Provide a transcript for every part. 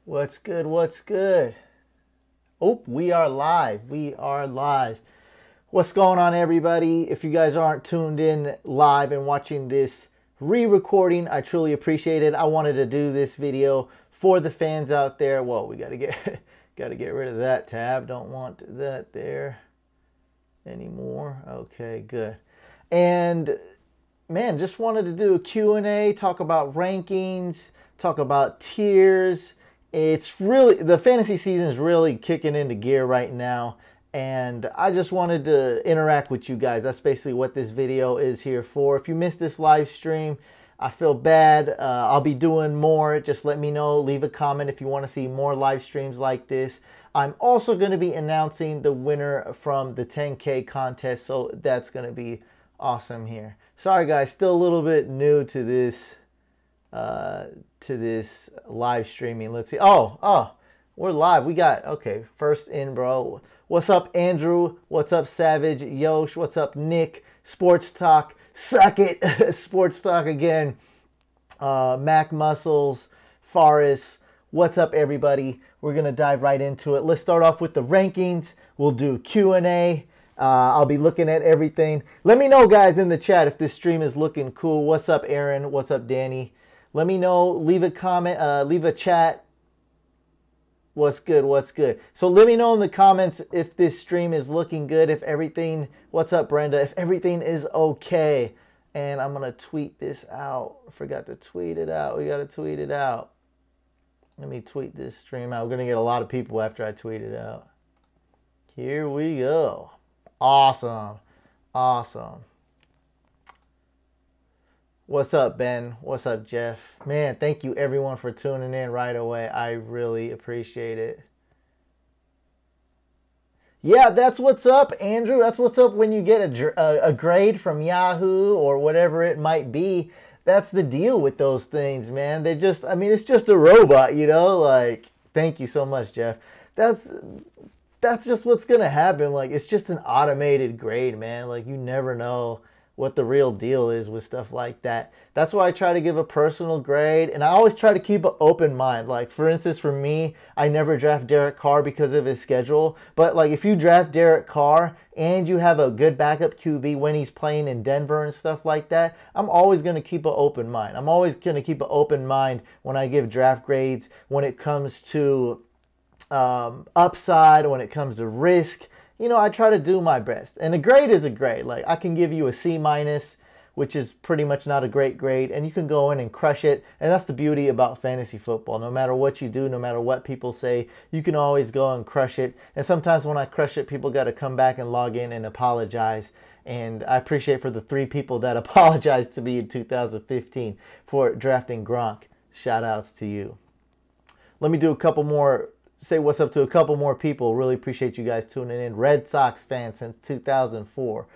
What's good? What's good? Oh, we are live. We are live. What's going on, everybody? If you guys aren't tuned in live and watching this re-recording, I truly appreciate it. I wanted to do this video for the fans out there. Well, we got to get rid of that tab. Don't want that there anymore. Okay, good. And man, just wanted to do a Q&A, talk about rankings, talk about tiers. It's really, the fantasy season is really kicking into gear right now, and I just wanted to interact with you guys. That's basically what this video is here for. If you missed this live stream, I feel bad. I'll be doing more. Just let me know. Leave a comment if you want to see more live streams like this. I'm also going to be announcing the winner from the 10K contest, so that's going to be awesome here. Sorry guys, still a little bit new to this live streaming. Let's see. Oh, we're live. We got, okay, first in, bro. What's up, Andrew? What's up, Savage? Yosh? What's up, Nick? Sports Talk. Suck it. Sports Talk again. Mac Muscles. Forrest. What's up, everybody? We're going to dive right into it. Let's start off with the rankings. We'll do Q&A. I'll be looking at everything. Let me know, guys, in the chat if this stream is looking cool. What's up, Aaron? What's up, Danny? Let me know. Leave a comment. Leave a chat. What's good? What's good? So let me know in the comments if this stream is looking good. If everything... What's up, Brenda? If everything is okay. And I'm going to tweet this out. I forgot to tweet it out. We got to tweet it out. Let me tweet this stream out. We're going to get a lot of people after I tweet it out. Here we go. Awesome. Awesome. What's up, Ben? What's up, Jeff? Man, thank you everyone for tuning in right away. I really appreciate it. Yeah, that's what's up, Andrew. That's what's up when you get a grade from Yahoo or whatever it might be. That's the deal with those things, man. They just, I mean, it's just a robot, you know? Like, thank you so much, Jeff. That's just what's going to happen. Like, it's just an automated grade, man. Like, you never know what the real deal is with stuff like that. That's why I try to give a personal grade, and I always try to keep an open mind. Like, for instance, for me, I never draft Derek Carr because of his schedule. But, like, if you draft Derek Carr and you have a good backup QB when he's playing in Denver and stuff like that, I'm always going to keep an open mind. I'm always going to keep an open mind when I give draft grades, when it comes to upside, when it comes to risk. You know, I try to do my best. And a grade is a grade. Like, I can give you a C-, which is pretty much not a great grade, and you can go in and crush it. And that's the beauty about fantasy football. No matter what you do, no matter what people say, you can always go and crush it. And sometimes when I crush it, people got to come back and log in and apologize. And I appreciate for the 3 people that apologized to me in 2015 for drafting Gronk. Shout outs to you. Let me do a couple more. Say what's up to a couple more people. Really appreciate you guys tuning in. Red Sox fan since 2004.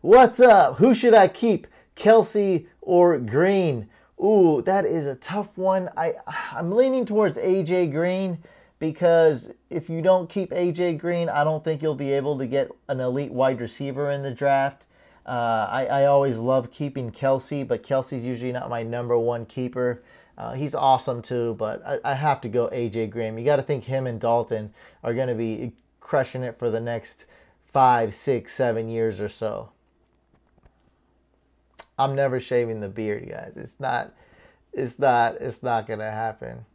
What's up? Who should I keep? Kelsey or Green? Ooh, that is a tough one. I'm leaning towards AJ Green because if you don't keep AJ Green, I don't think you'll be able to get an elite wide receiver in the draft. I always love keeping Kelsey, but Kelsey's usually not my #1 keeper. He's awesome too, but I have to go AJ Green. You got to think him and Dalton are going to be crushing it for the next 5, 6, 7 years or so. I'm never shaving the beard, guys. It's not going to happen.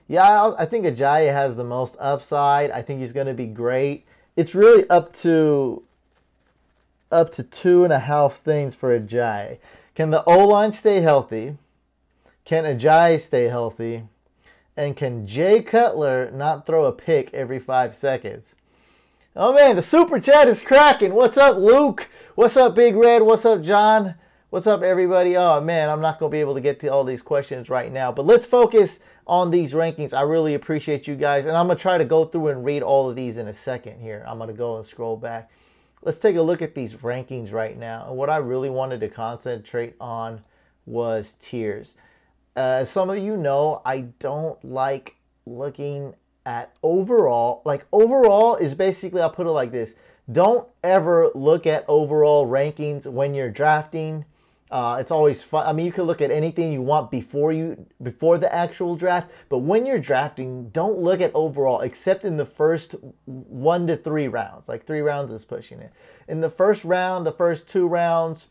Yeah, I think Ajayi has the most upside. I think he's going to be great. It's really up to 2.5 things for Ajayi. Can the O-line stay healthy? Can Ajayi stay healthy? And can Jay Cutler not throw a pick every 5 seconds? Oh, man, the super chat is cracking. What's up, Luke? What's up, Big Red? What's up, John? What's up, everybody? Oh, man, I'm not going to be able to get to all these questions right now. But let's focus on these rankings. I really appreciate you guys. And I'm going to try to go through and read all of these in a second here. I'm going to go and scroll back. Let's take a look at these rankings right now. And what I really wanted to concentrate on was tiers. As some of you know, I don't like looking at overall. Like, overall is basically, I'll put it like this. Don't ever look at overall rankings when you're drafting. It's always fun. I mean, you can look at anything you want before the actual draft, but when you're drafting, don't look at overall, except in the first 1 to 3 rounds. Like 3 rounds is pushing it. In the first round, the first 2 rounds,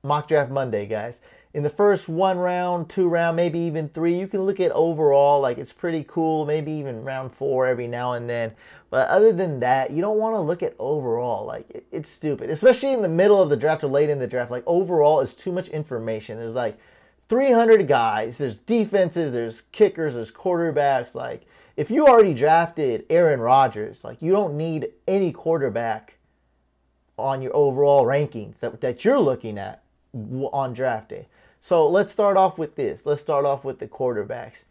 mock draft Monday, guys. In the first 1 round, 2 round, maybe even 3, you can look at overall. Like, it's pretty cool. Maybe even round 4 every now and then. But other than that, you don't want to look at overall. Like, it's stupid. Especially in the middle of the draft or late in the draft. Like, overall is too much information. There's like 300 guys. There's defenses. There's kickers. There's quarterbacks. Like, if you already drafted Aaron Rodgers, like, you don't need any quarterback on your overall rankings that you're looking at on draft day. So let's start off with this. Let's start off with the quarterbacks.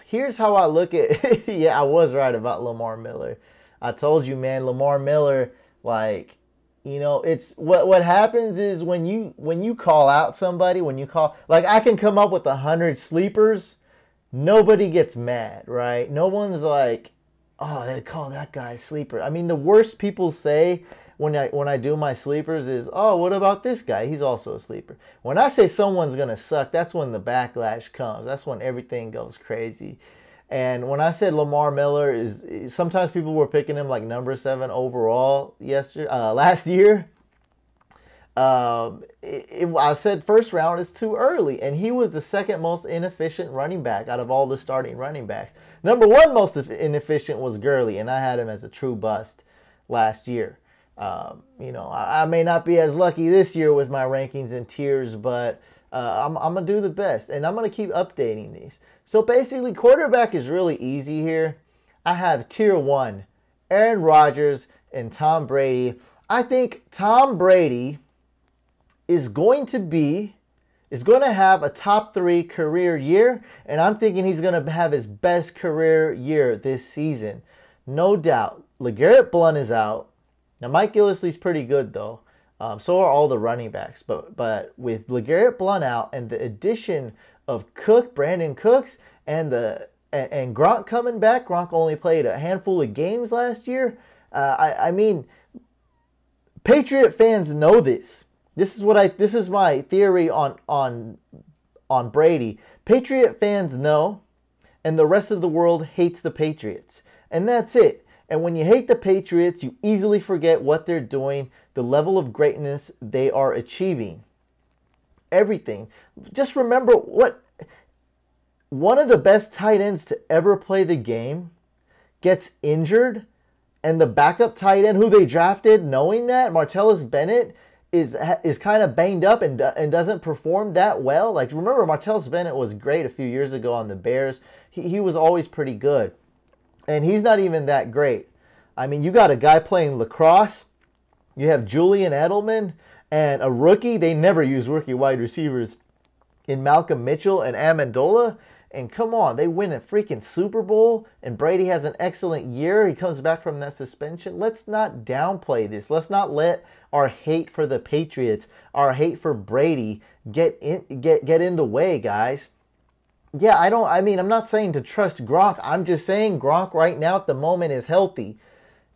Here's how I look at yeah, I was right about Lamar Miller. I told you, man, Lamar Miller, like, you know, it's what happens is when you call out somebody, like, I can come up with 100 sleepers, nobody gets mad, right? No one's like, oh, they call that guy a sleeper. I mean, the worst people say when I do my sleepers is, oh, what about this guy? He's also a sleeper. When I say someone's going to suck, that's when the backlash comes. That's when everything goes crazy. And when I said Lamar Miller is, sometimes people were picking him like number 7 overall last year. I said first round is too early, and he was the second most inefficient running back out of all the starting running backs. Number 1 most inefficient was Gurley, and I had him as a true bust last year. You know, I may not be as lucky this year with my rankings and tiers, but I'm going to do the best, and I'm going to keep updating these. So basically, quarterback is really easy here. I have tier 1, Aaron Rodgers and Tom Brady. I think Tom Brady is going to have a top 3 career year, and I'm thinking he's going to have his best career year this season. No doubt. LeGarrette Blount is out. Now, Mike Gillislee's pretty good, though. So are all the running backs. But with LeGarrette Blount out and the addition of Brandon Cooks, and Gronk coming back, Gronk only played a handful of games last year. I mean, Patriot fans know this. This is my theory on Brady. Patriot fans know, and the rest of the world hates the Patriots. And that's it. And when you hate the Patriots, you easily forget what they're doing, the level of greatness they are achieving. Everything. Just remember one of the best tight ends to ever play the game gets injured, and the backup tight end who they drafted, knowing that, Martellus Bennett, is kind of banged up and doesn't perform that well. Like, remember, Martellus Bennett was great a few years ago on the Bears. He was always pretty good. And he's not even that great. I mean, you got a guy playing lacrosse. You have Julian Edelman and a rookie. They never use rookie wide receivers in Malcolm Mitchell and Amendola. And come on, they win a freaking Super Bowl. And Brady has an excellent year. He comes back from that suspension. Let's not downplay this. Let's not let our hate for the Patriots, our hate for Brady get in the way, guys. Yeah, I'm not saying to trust Gronk. I'm just saying Gronk right now at the moment is healthy.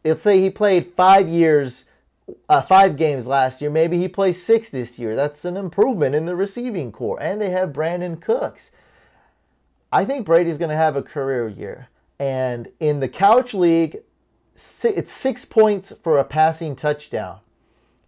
Let's say he played 5 games last year. Maybe he plays 6 this year. That's an improvement in the receiving core. And they have Brandon Cooks. I think Brady's going to have a career year. And in the Couch League, it's 6 points for a passing touchdown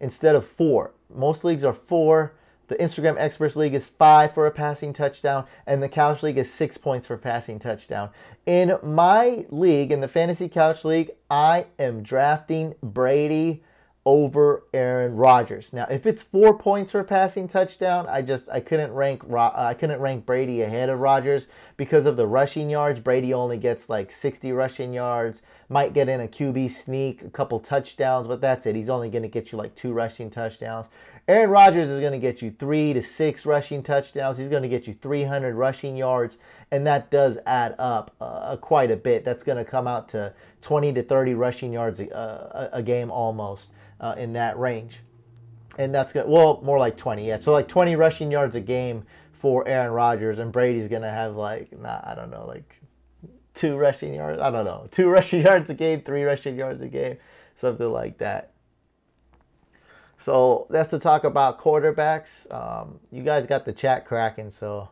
instead of 4. Most leagues are 4. The Instagram Experts League is 5 for a passing touchdown, and the Couch League is 6 points for passing touchdown. In my league, in the Fantasy Couch League, I am drafting Brady over Aaron Rodgers. Now, if it's 4 points for a passing touchdown, I couldn't rank Brady ahead of Rodgers because of the rushing yards. Brady only gets like 60 rushing yards, might get in a QB sneak, a couple touchdowns, but that's it. He's only going to get you like 2 rushing touchdowns. Aaron Rodgers is going to get you 3 to 6 rushing touchdowns. He's going to get you 300 rushing yards, and that does add up quite a bit. That's going to come out to 20 to 30 rushing yards a game almost in that range. And that's going to, well, more like 20, yeah. So like 20 rushing yards a game for Aaron Rodgers, and Brady's going to have like, I don't know, like 2 rushing yards. I don't know, 2 rushing yards a game, 3 rushing yards a game, something like that. So that's to talk about quarterbacks. You guys got the chat cracking, so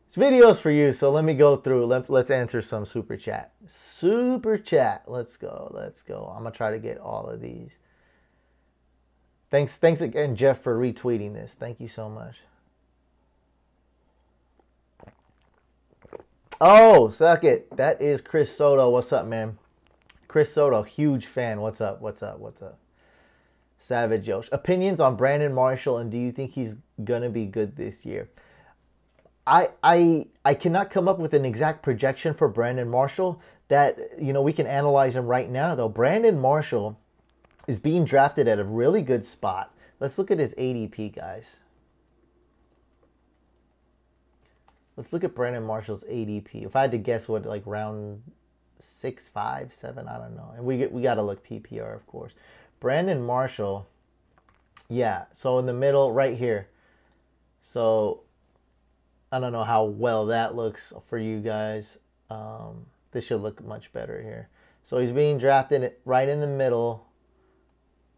this video's for you. So let me go through. Let's answer some super chat. Super chat. Let's go. Let's go. I'm gonna try to get all of these. Thanks again, Jeff, for retweeting this. Thank you so much. Oh, suck it. That is Chris Soto. What's up, man? Chris Soto, huge fan. What's up? What's up? What's up? Savage Yosh. Opinions on Brandon Marshall, and do you think he's gonna be good this year? I cannot come up with an exact projection for Brandon Marshall that, you know, we can analyze him right now, though. Brandon Marshall is being drafted at a really good spot. Let's look at his ADP, guys. Let's look at Brandon Marshall's ADP. If I had to guess, what, like round 6, 5, 7, I don't know. And we got to look PPR, of course. Brandon Marshall, yeah, so in the middle right here. So I don't know how well that looks for you guys. This should look much better here. So he's being drafted right in the middle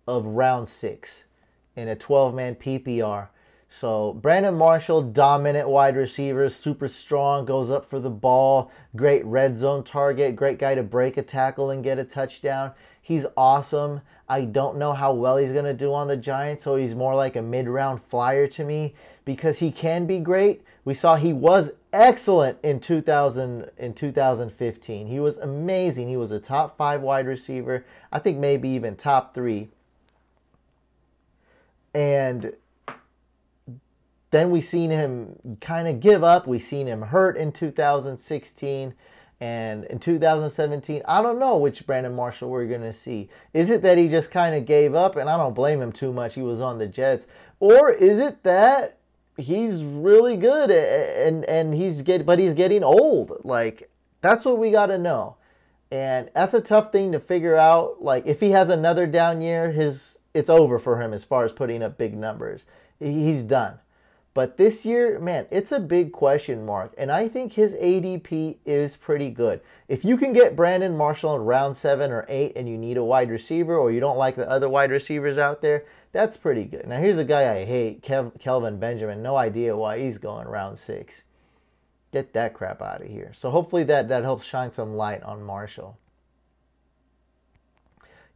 of round 6 in a 12-man PPR. So Brandon Marshall, dominant wide receiver, super strong, goes up for the ball, great red zone target, great guy to break a tackle and get a touchdown. He's awesome. I don't know how well he's going to do on the Giants, so he's more like a mid-round flyer to me because he can be great. We saw he was excellent in 2015. He was amazing. He was a top 5 wide receiver. I think maybe even top 3. And then we seen him kind of give up. We seen him hurt in 2016 and in 2017. I don't know which Brandon Marshall we're going to see. Is it that he just kind of gave up? And I don't blame him too much. He was on the Jets. Or is it that he's really good and he's getting old? Like, that's what we got to know. And that's a tough thing to figure out. Like, if he has another down year, it's over for him as far as putting up big numbers. He's done. But this year, man, it's a big question mark. And I think his ADP is pretty good. If you can get Brandon Marshall in round 7 or 8 and you need a wide receiver or you don't like the other wide receivers out there, that's pretty good. Now, here's a guy I hate, Kelvin Benjamin. No idea why he's going round 6. Get that crap out of here. So hopefully that helps shine some light on Marshall.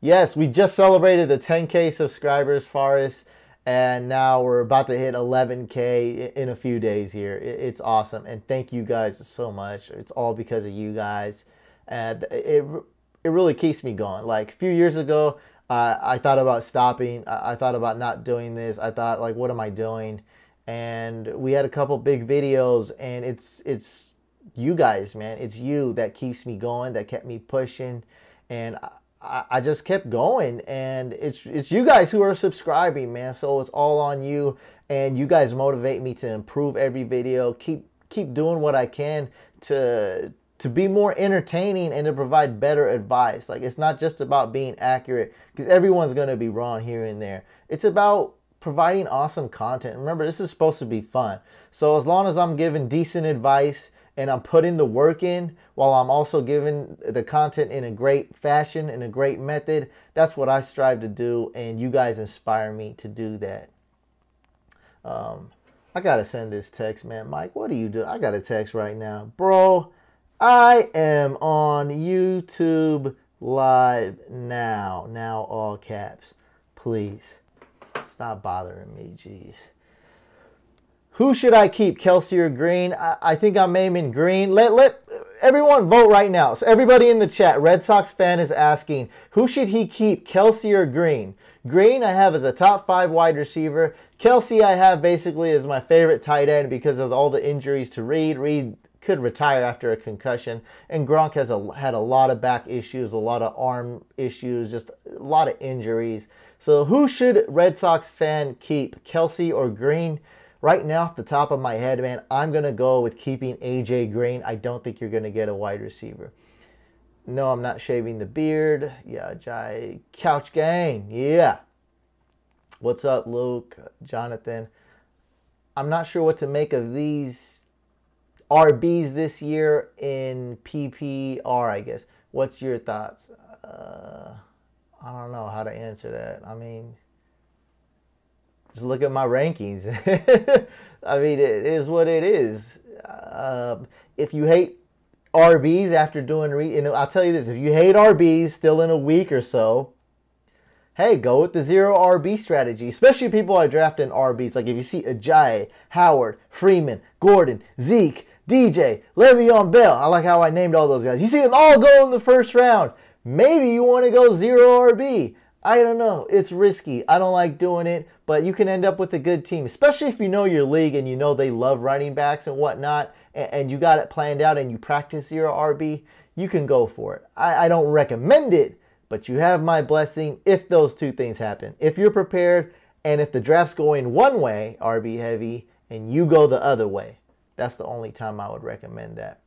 Yes, we just celebrated the 10K subscribers, Forrest. And now we're about to hit 11K in a few days here. It's awesome. And thank you guys so much. It's all because of you guys. And it really keeps me going. Like, a few years ago, I thought about stopping. I thought about not doing this. I thought, like, what am I doing? And we had a couple big videos. And it's you guys, man. It's you that keeps me going, that kept me pushing. And I just kept going, and it's you guys who are subscribing, man. So it's all on you, and you guys motivate me to improve every video. Keep doing what I can to be more entertaining and to provide better advice. Like, it's not just about being accurate, because everyone's going to be wrong here and there. It's about providing awesome content. Remember, this is supposed to be fun. So as long as I'm giving decent advice and I'm putting the work in while I'm also giving the content in a great fashion, in a great method, that's what I strive to do, and you guys inspire me to do that. I got to send this text, man. Mike, what do you do? I got a text right now. Bro, I am on YouTube Live now. Now all caps. Please, stop bothering me, jeez. Who should I keep, Kelsey or Green? I think I'm aiming Green. Let everyone vote right now. So everybody in the chat, Red Sox fan is asking, who should he keep, Kelsey or Green? Green I have as a top 5 wide receiver. Kelsey I have basically as my favorite tight end because of all the injuries to Reed. Reed could retire after a concussion. And Gronk had a lot of back issues, a lot of arm issues, just a lot of injuries. So who should Red Sox fan keep, Kelsey or Green? Right now, off the top of my head, man, I'm going to go with keeping AJ Green. I don't think you're going to get a wide receiver. No, I'm not shaving the beard. Yeah, Jai Couch Gang. Yeah. What's up, Luke? Jonathan. I'm not sure what to make of these RBs this year in PPR, I guess. What's your thoughts? I don't know how to answer that. I mean, Just look at my rankings. I mean, it is what it is. If you hate RBs after doing, I'll tell you this: if you hate RBs still in a week or so, hey, go with the zero RB strategy. Especially people are drafting RBs. Like if you see Ajayi, Howard, Freeman, Gordon, Zeke, DJ, Le'Veon Bell. I like how I named all those guys. You see them all go in the first round. Maybe you want to go zero RB. I don't know. It's risky. I don't like doing it, but you can end up with a good team, especially if you know your league and you know they love running backs and whatnot, and you got it planned out and you practice zero RB. You can go for it. I don't recommend it, but you have my blessing if those two things happen. If you're prepared and if the draft's going one way, RB heavy, and you go the other way. That's the only time I would recommend that.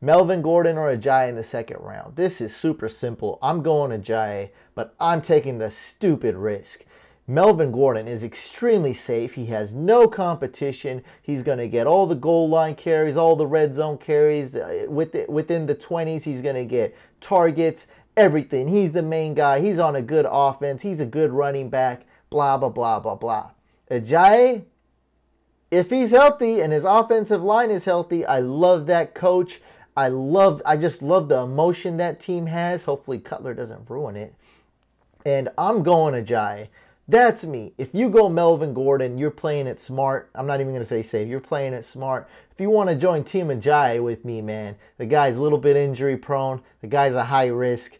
Melvin Gordon or Ajayi in the second round. This is super simple. I'm going Ajayi, but I'm taking the stupid risk. Melvin Gordon is extremely safe. He has no competition. He's going to get all the goal line carries, all the red zone carries. Within the 20s, he's going to get targets, everything. He's the main guy. He's on a good offense. He's a good running back, blah, blah, blah, blah, blah. Ajayi, if he's healthy and his offensive line is healthy, I love that coach. I just love the emotion that team has. Hopefully Cutler doesn't ruin it. And I'm going Ajayi. That's me. If you go Melvin Gordon, you're playing it smart. I'm not even going to say safe. You're playing it smart. If you want to join Team Ajayi with me, man, the guy's a little bit injury prone. The guy's a high risk.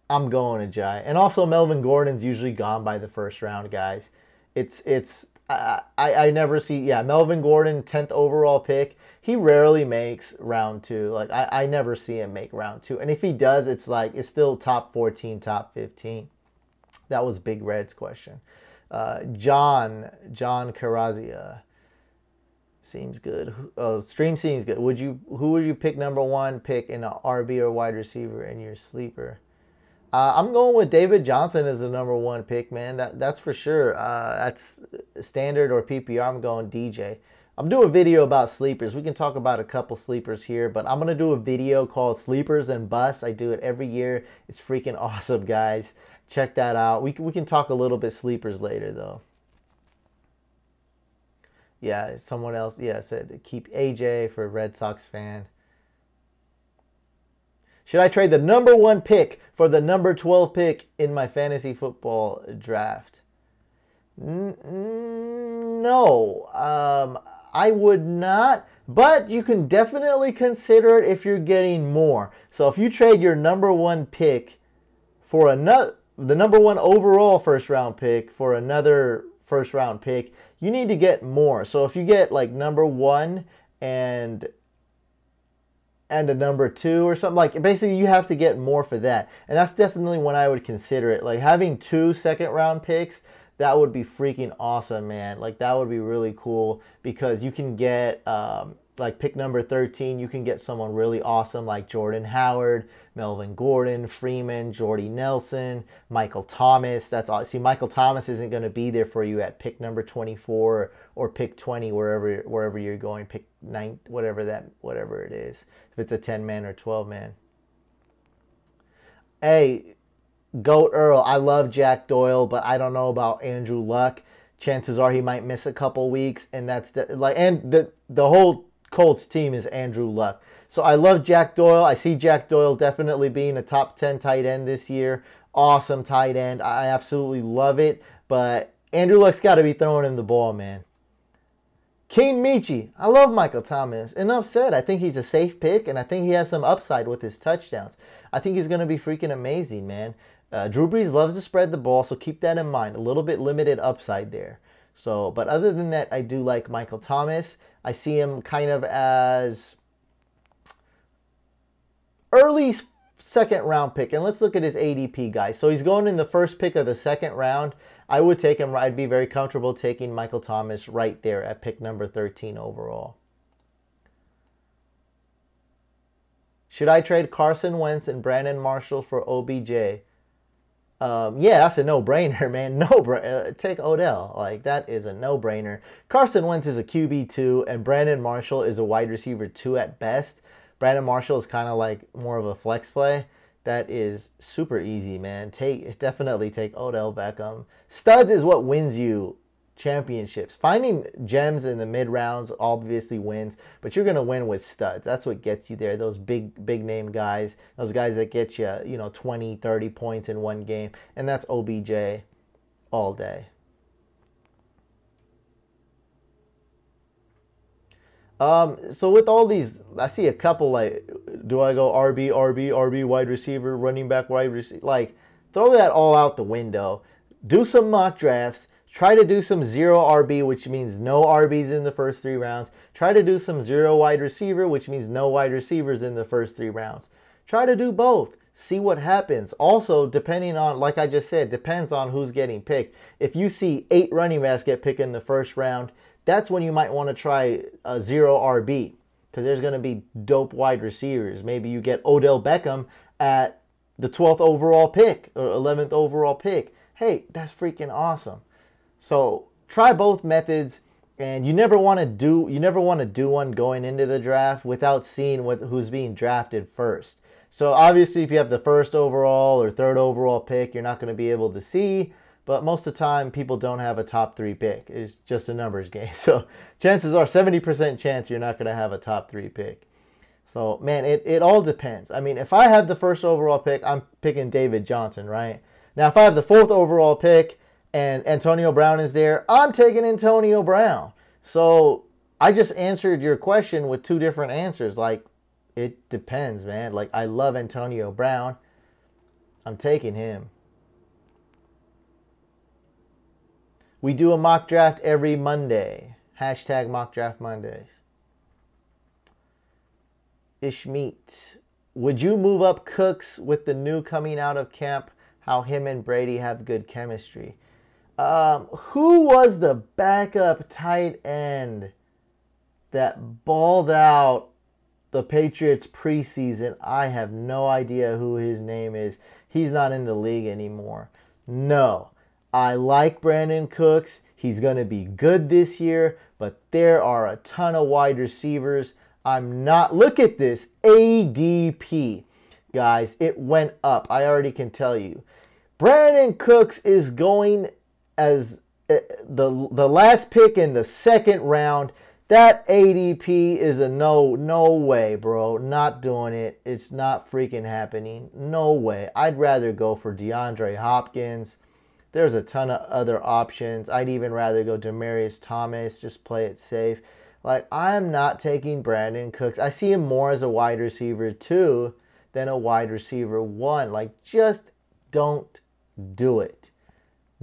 I'm going Ajayi. And also Melvin Gordon's usually gone by the first round, guys. I never see, Melvin Gordon, 10th overall pick. He rarely makes round 2. Like, I never see him make round 2. And if he does, it's still top 14, top 15. That was Big Red's question. John Carazia seems good. Stream seems good. Who would you pick number 1 pick in an RB or wide receiver in your sleeper? I'm going with David Johnson as the number 1 pick, man. That's for sure. That's standard or PPR. I'm going DJ. I'm doing a video about sleepers. We can talk about a couple sleepers here, but I'm going to do a video called Sleepers and Busts. I do it every year. It's freaking awesome, guys. Check that out. We can talk a little bit sleepers later, though. Yeah, someone else, said keep AJ for a Red Sox fan. Should I trade the number 1 pick for the number 12 pick in my fantasy football draft? No. I would not, but you can definitely consider it if you're getting more. So if you trade your number 1 pick for the number 1 overall first round pick for another first round pick, you need to get more. So if you get like number 1 and a number 2 or something, like basically you have to get more for that. And that's definitely when I would consider it. Like having 2 second round picks, that would be freaking awesome, man. Like that would be really cool because you can get like pick number 13, you can get someone really awesome like Jordan Howard, Melvin Gordon, Freeman, Jordy Nelson, Michael Thomas. That's all. See, Michael Thomas isn't going to be there for you at pick number 24 or pick 20, wherever you're going, pick 9, whatever it is. If it's a 10-man or 12-man. Hey, Goat Earl, I love Jack Doyle, but I don't know about Andrew Luck. Chances are he might miss a couple weeks, and the whole Colts team is Andrew Luck. So I love Jack Doyle. I see Jack Doyle definitely being a top 10 tight end this year. Awesome tight end. I absolutely love it, but Andrew Luck's got to be throwing him the ball, man. Keen Michi, I love Michael Thomas. Enough said. I think he's a safe pick, and I think he has some upside with his touchdowns. I think he's going to be freaking amazing, man. Drew Brees loves to spread the ball, so keep that in mind. A little bit limited upside there. So, but other than that, I do like Michael Thomas. I see him kind of as early second round pick. And let's look at his ADP, guys. So he's going in the first pick of the second round. I would take him. I'd be very comfortable taking Michael Thomas right there at pick number 13 overall. Should I trade Carson Wentz and Brandon Marshall for OBJ? Yeah, that's a no-brainer, man. Take Odell. Like, that is a no-brainer. Carson Wentz is a QB2, and Brandon Marshall is a wide receiver 2 at best. Brandon Marshall is kind of like more of a flex play. That is super easy, man. Definitely take Odell Beckham. Studs is what wins you championships. Finding gems in the mid rounds obviously wins, but you're going to win with studs. That's what gets you there. Those big name guys, those guys that get you, 20, 30 points in one game. And that's OBJ all day. So with all these, I see a couple like, do I go RB, wide receiver, running back, wide receiver? Like, throw that all out the window. Do some mock drafts. Try to do some 0 RB, which means no RBs in the first 3 rounds. Try to do some 0 wide receiver, which means no wide receivers in the first 3 rounds. Try to do both. See what happens. Also, depending on, like I just said, depends on who's getting picked. If you see 8 running backs get picked in the first round, that's when you might want to try a 0 RB, because there's going to be dope wide receivers. Maybe you get Odell Beckham at the 12th overall pick or 11th overall pick. Hey, that's freaking awesome. So try both methods, and you never want to do one going into the draft without seeing who's being drafted first. So obviously, if you have the 1st overall or 3rd overall pick, you're not going to be able to see. But most of the time, people don't have a top 3 pick. It's just a numbers game. So chances are 70% chance you're not going to have a top 3 pick. So man, it all depends. I mean, if I have the 1st overall pick, I'm picking David Johnson, right? Now, if I have the 4th overall pick and Antonio Brown is there, I'm taking Antonio Brown. So I just answered your question with 2 different answers. Like, it depends, man. Like, I love Antonio Brown. I'm taking him. We do a mock draft every Monday. Hashtag mock draft Mondays. Ishmeet. Would you move up Cooks with the new coming out of camp? How him and Brady have good chemistry. Who was the backup tight end that balled out the Patriots preseason? I have no idea who his name is. He's not in the league anymore. No. I like Brandon Cooks. He's going to be good this year, but there are a ton of wide receivers. Look at this ADP. Guys, it went up. I already can tell you. Brandon Cooks is going as the last pick in the 2nd round. That ADP is a no way, bro. Not doing it. It's not freaking happening. No way. I'd rather go for DeAndre Hopkins. There's a ton of other options. I'd even rather go Demaryius Thomas. Just play it safe. Like, I'm not taking Brandon Cooks. I see him more as a wide receiver 2 than a wide receiver 1. Like, just don't do it.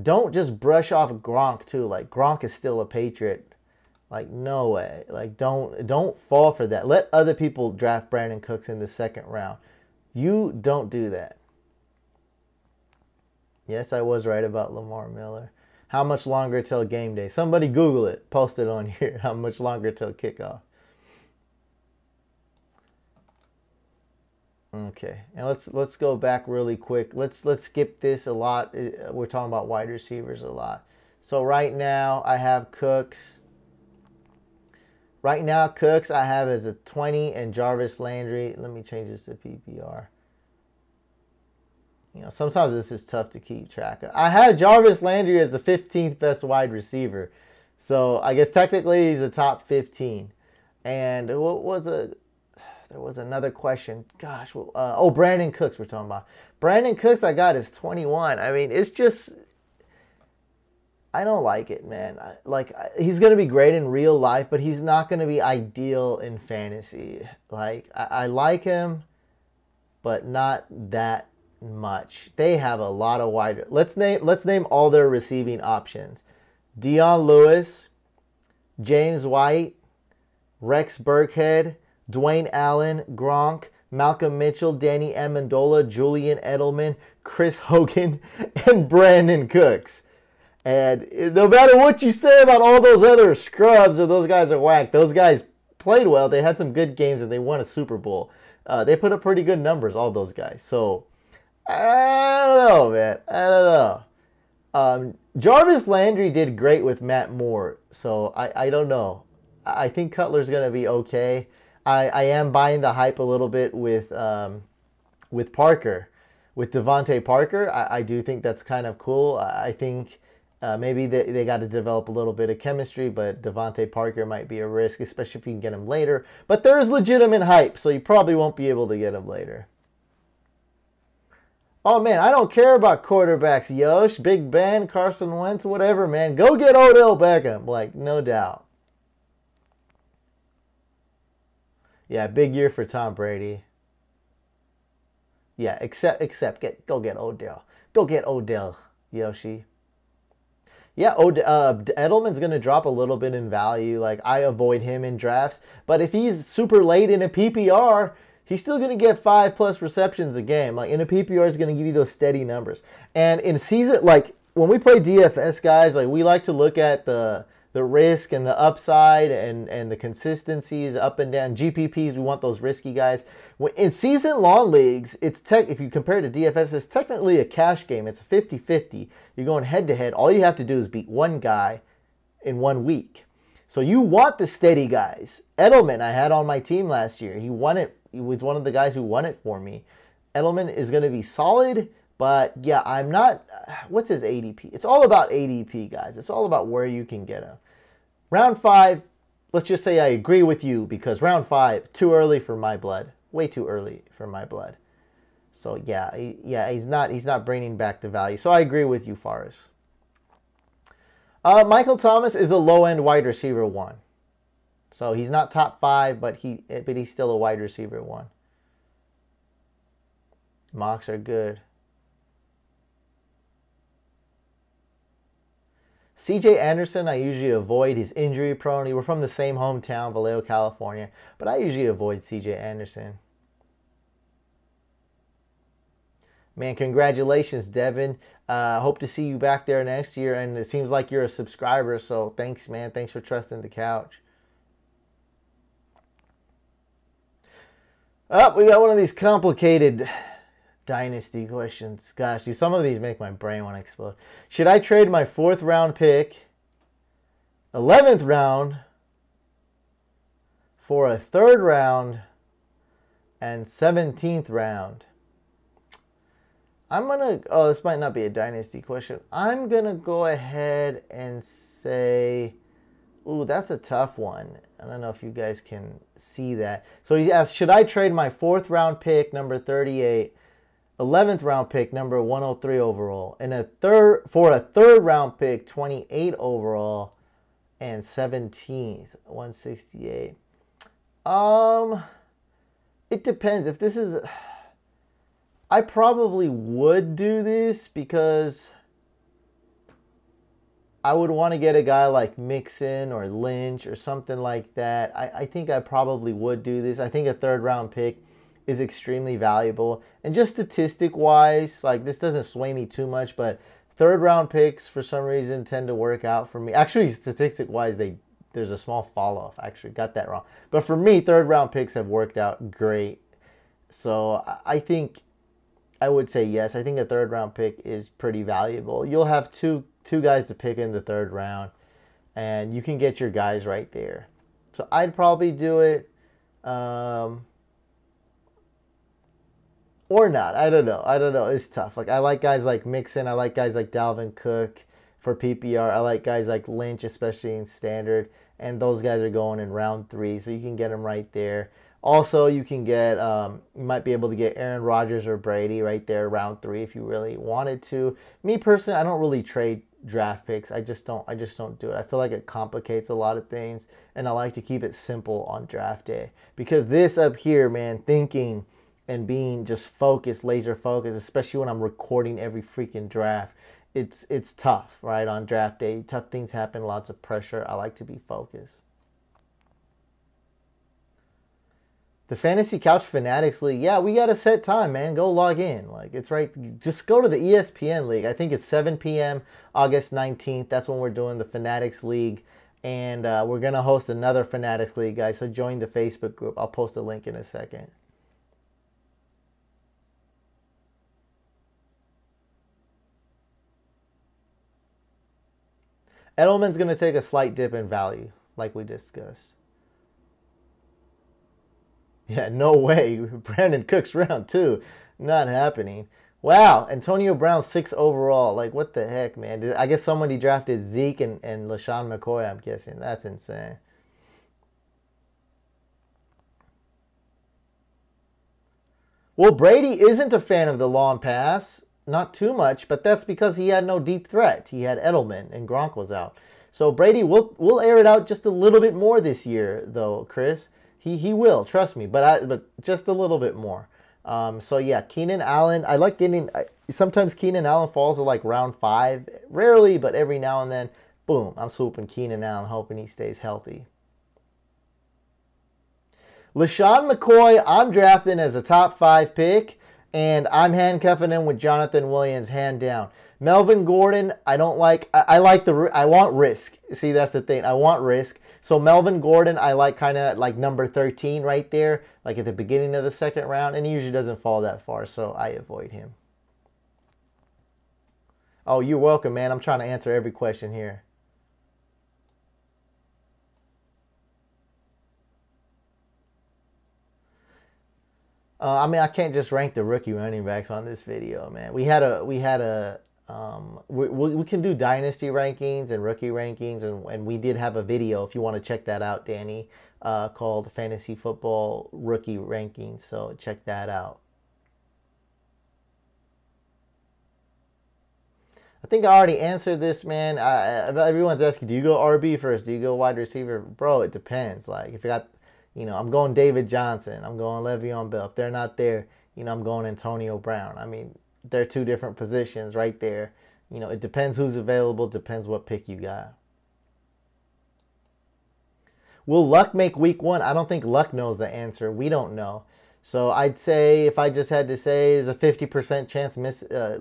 Don't just brush off Gronk too. Like, Gronk is still a Patriot. Like, no way. Like, don't fall for that. Let other people draft Brandon Cooks in the 2nd round. You don't do that. Yes, I was right about Lamar Miller. How much longer till game day? Somebody Google it. Post it on here. How much longer till kickoff? Okay, and let's go back really quick. Let's skip this a lot. We're talking about wide receivers a lot. So right now I have Cooks. Right now Cooks I have as a 20 and Jarvis Landry. Let me change this to PPR. Sometimes this is tough to keep track of. I had Jarvis Landry as the 15th best wide receiver. So I guess technically he's a top 15. And there was another question. Gosh, Brandon Cooks we're talking about. Brandon Cooks I got is 21. I mean, it's just, I don't like it, man. He's going to be great in real life, but he's not going to be ideal in fantasy. Like, I like him, but not that much. They have a lot of wide. Let's name all their receiving options: Dion Lewis, James White, Rex Burkhead, Dwayne Allen, Gronk, Malcolm Mitchell, Danny Amendola, Julian Edelman, Chris Hogan, and Brandon Cooks. And no matter what you say about all those other scrubs or those guys are whack, those guys played well. They had some good games and they won a Super Bowl. They put up pretty good numbers, all those guys. So I don't know, man. I don't know. Jarvis Landry did great with Matt Moore, so I don't know. I think Cutler's going to be okay. I am buying the hype a little bit with Parker, with Devontae Parker. I do think that's kind of cool. I think Maybe they got to develop a little bit of chemistry, but Devontae Parker might be a risk, especially if you can get him later. But there is legitimate hype, so you probably won't be able to get him later. Oh, man, I don't care about quarterbacks, Yosh, Big Ben, Carson Wentz, whatever, man. Go get Odell Beckham, like, no doubt. Yeah, big year for Tom Brady. Yeah, go get Odell. Go get Odell, Yoshi. Yeah, Edelman's going to drop a little bit in value. Like, I avoid him in drafts. But if he's super late in a PPR, he's still going to get 5+ receptions a game. Like, in a PPR, he's going to give you those steady numbers. And in season, like, when we play DFS, guys, like, we like to look at the risk and the upside and the consistencies up and down. GPPs, we want those risky guys. In season-long leagues, if you compare it to DFS, it's technically a cash game. It's a 50-50. You're going head-to-head. All you have to do is beat one guy in 1 week. So you want the steady guys. Edelman, I had on my team last year. He won it. He was one of the guys who won it for me. Edelman is going to be solid. But, yeah, I'm not... What's his ADP? It's all about ADP, guys. It's all about where you can get him. Round 5, let's just say I agree with you because round 5, too early for my blood. Way too early for my blood. So, yeah, he's not bringing back the value. So, I agree with you, Forrest. Michael Thomas is a low-end wide receiver 1. So, he's not top 5, but he's still a wide receiver 1. Mocks are good. CJ Anderson, I usually avoid. He's injury prone. We're from the same hometown, Vallejo, California. But I usually avoid CJ Anderson. Man, congratulations, Devin. Hope to see you back there next year. And it seems like you're a subscriber. So thanks, man. Thanks for trusting the couch. Oh, we got one of these complicated dynasty questions. Gosh, some of these make my brain want to explode. Should I trade my 4th round pick, 11th round, for a 3rd round and 17th round? This might not be a dynasty question. I'm going to go ahead and say, ooh, that's a tough one. I don't know if you guys can see that. So he asked, should I trade my 4th round pick, number 38, 11th round pick, number 103 overall, and for a 3rd round pick, 28 overall, and 17th, 168. It depends. If this is, I probably would do this because I would want to get a guy like Mixon or Lynch or something like that. I think I probably would do this. I think a 3rd round pick is extremely valuable. And just statistic-wise, like, this doesn't sway me too much, but 3rd round picks, for some reason, tend to work out for me. Actually, statistic-wise, there's a small fall-off. Actually, got that wrong. But for me, 3rd round picks have worked out great. So I think I would say yes. I think a 3rd round pick is pretty valuable. You'll have two guys to pick in the 3rd round, and you can get your guys right there. So I'd probably do it. Or not. I don't know. It's tough. Like, I like guys like Mixon. I like guys like Dalvin Cook for PPR. I like guys like Lynch, especially in standard. And those guys are going in round 3, so you can get them right there. Also, you can get, you might be able to get Aaron Rodgers or Brady right there, round 3, if you really wanted to. Me personally, I don't really trade draft picks. I just don't do it. I feel like it complicates a lot of things, and I like to keep it simple on draft day. Because this up here, man, thinking and being just focused, laser focused, especially when I'm recording every freaking draft, it's tough, right? On draft day, tough things happen, lots of pressure. I like to be focused. The Fantasy Couch Fanatics League, yeah, we got a set time, man. Go log in. Like, it's right. Just go to the ESPN League. I think it's 7 p.m. August 19th. That's when we're doing the Fanatics League. And we're going to host another Fanatics League, guys. So join the Facebook group. I'll post a link in a second. Edelman's going to take a slight dip in value, like we discussed. Yeah, no way. Brandon Cooks round 2. Not happening. Wow, Antonio Brown 6 overall. Like, what the heck, man? I guess somebody drafted Zeke and LaShawn McCoy, I'm guessing. That's insane. Well, Brady isn't a fan of the long pass. Not too much, but that's because he had no deep threat. He had Edelman and Gronk was out. So Brady will air it out just a little bit more this year, though, Chris. He will, trust me, but just a little bit more. So yeah, Keenan Allen. I like getting. Sometimes Keenan Allen falls to like round 5, rarely, but every now and then, boom, I'm swooping Keenan Allen, hoping he stays healthy. LaShawn McCoy, I'm drafting as a top 5 pick, and I'm handcuffing him with Jonathan Williams, hand down. Melvin Gordon, I don't like. I want risk. See, that's the thing. I want risk. So Melvin Gordon, I like kind of like number 13 right there, like at the beginning of the second round, and he usually doesn't fall that far, so I avoid him. Oh, you're welcome, man. I'm trying to answer every question here. I mean, I can't just rank the rookie running backs on this video, man. We can do dynasty rankings and rookie rankings, and we did have a video, if you want to check that out, Danny, called Fantasy Football Rookie Rankings, so check that out. I think I already answered this, man. Everyone's asking, do you go RB first? Do you go wide receiver? Bro, it depends. Like, if you got, I'm going David Johnson. I'm going Le'Veon Bell. If they're not there, I'm going Antonio Brown. I mean, they're two different positions right there. It depends who's available, depends what pick you got. Will Luck make week 1? I don't think Luck knows the answer. We don't know. So I'd say, if I just had to say, is a 50% chance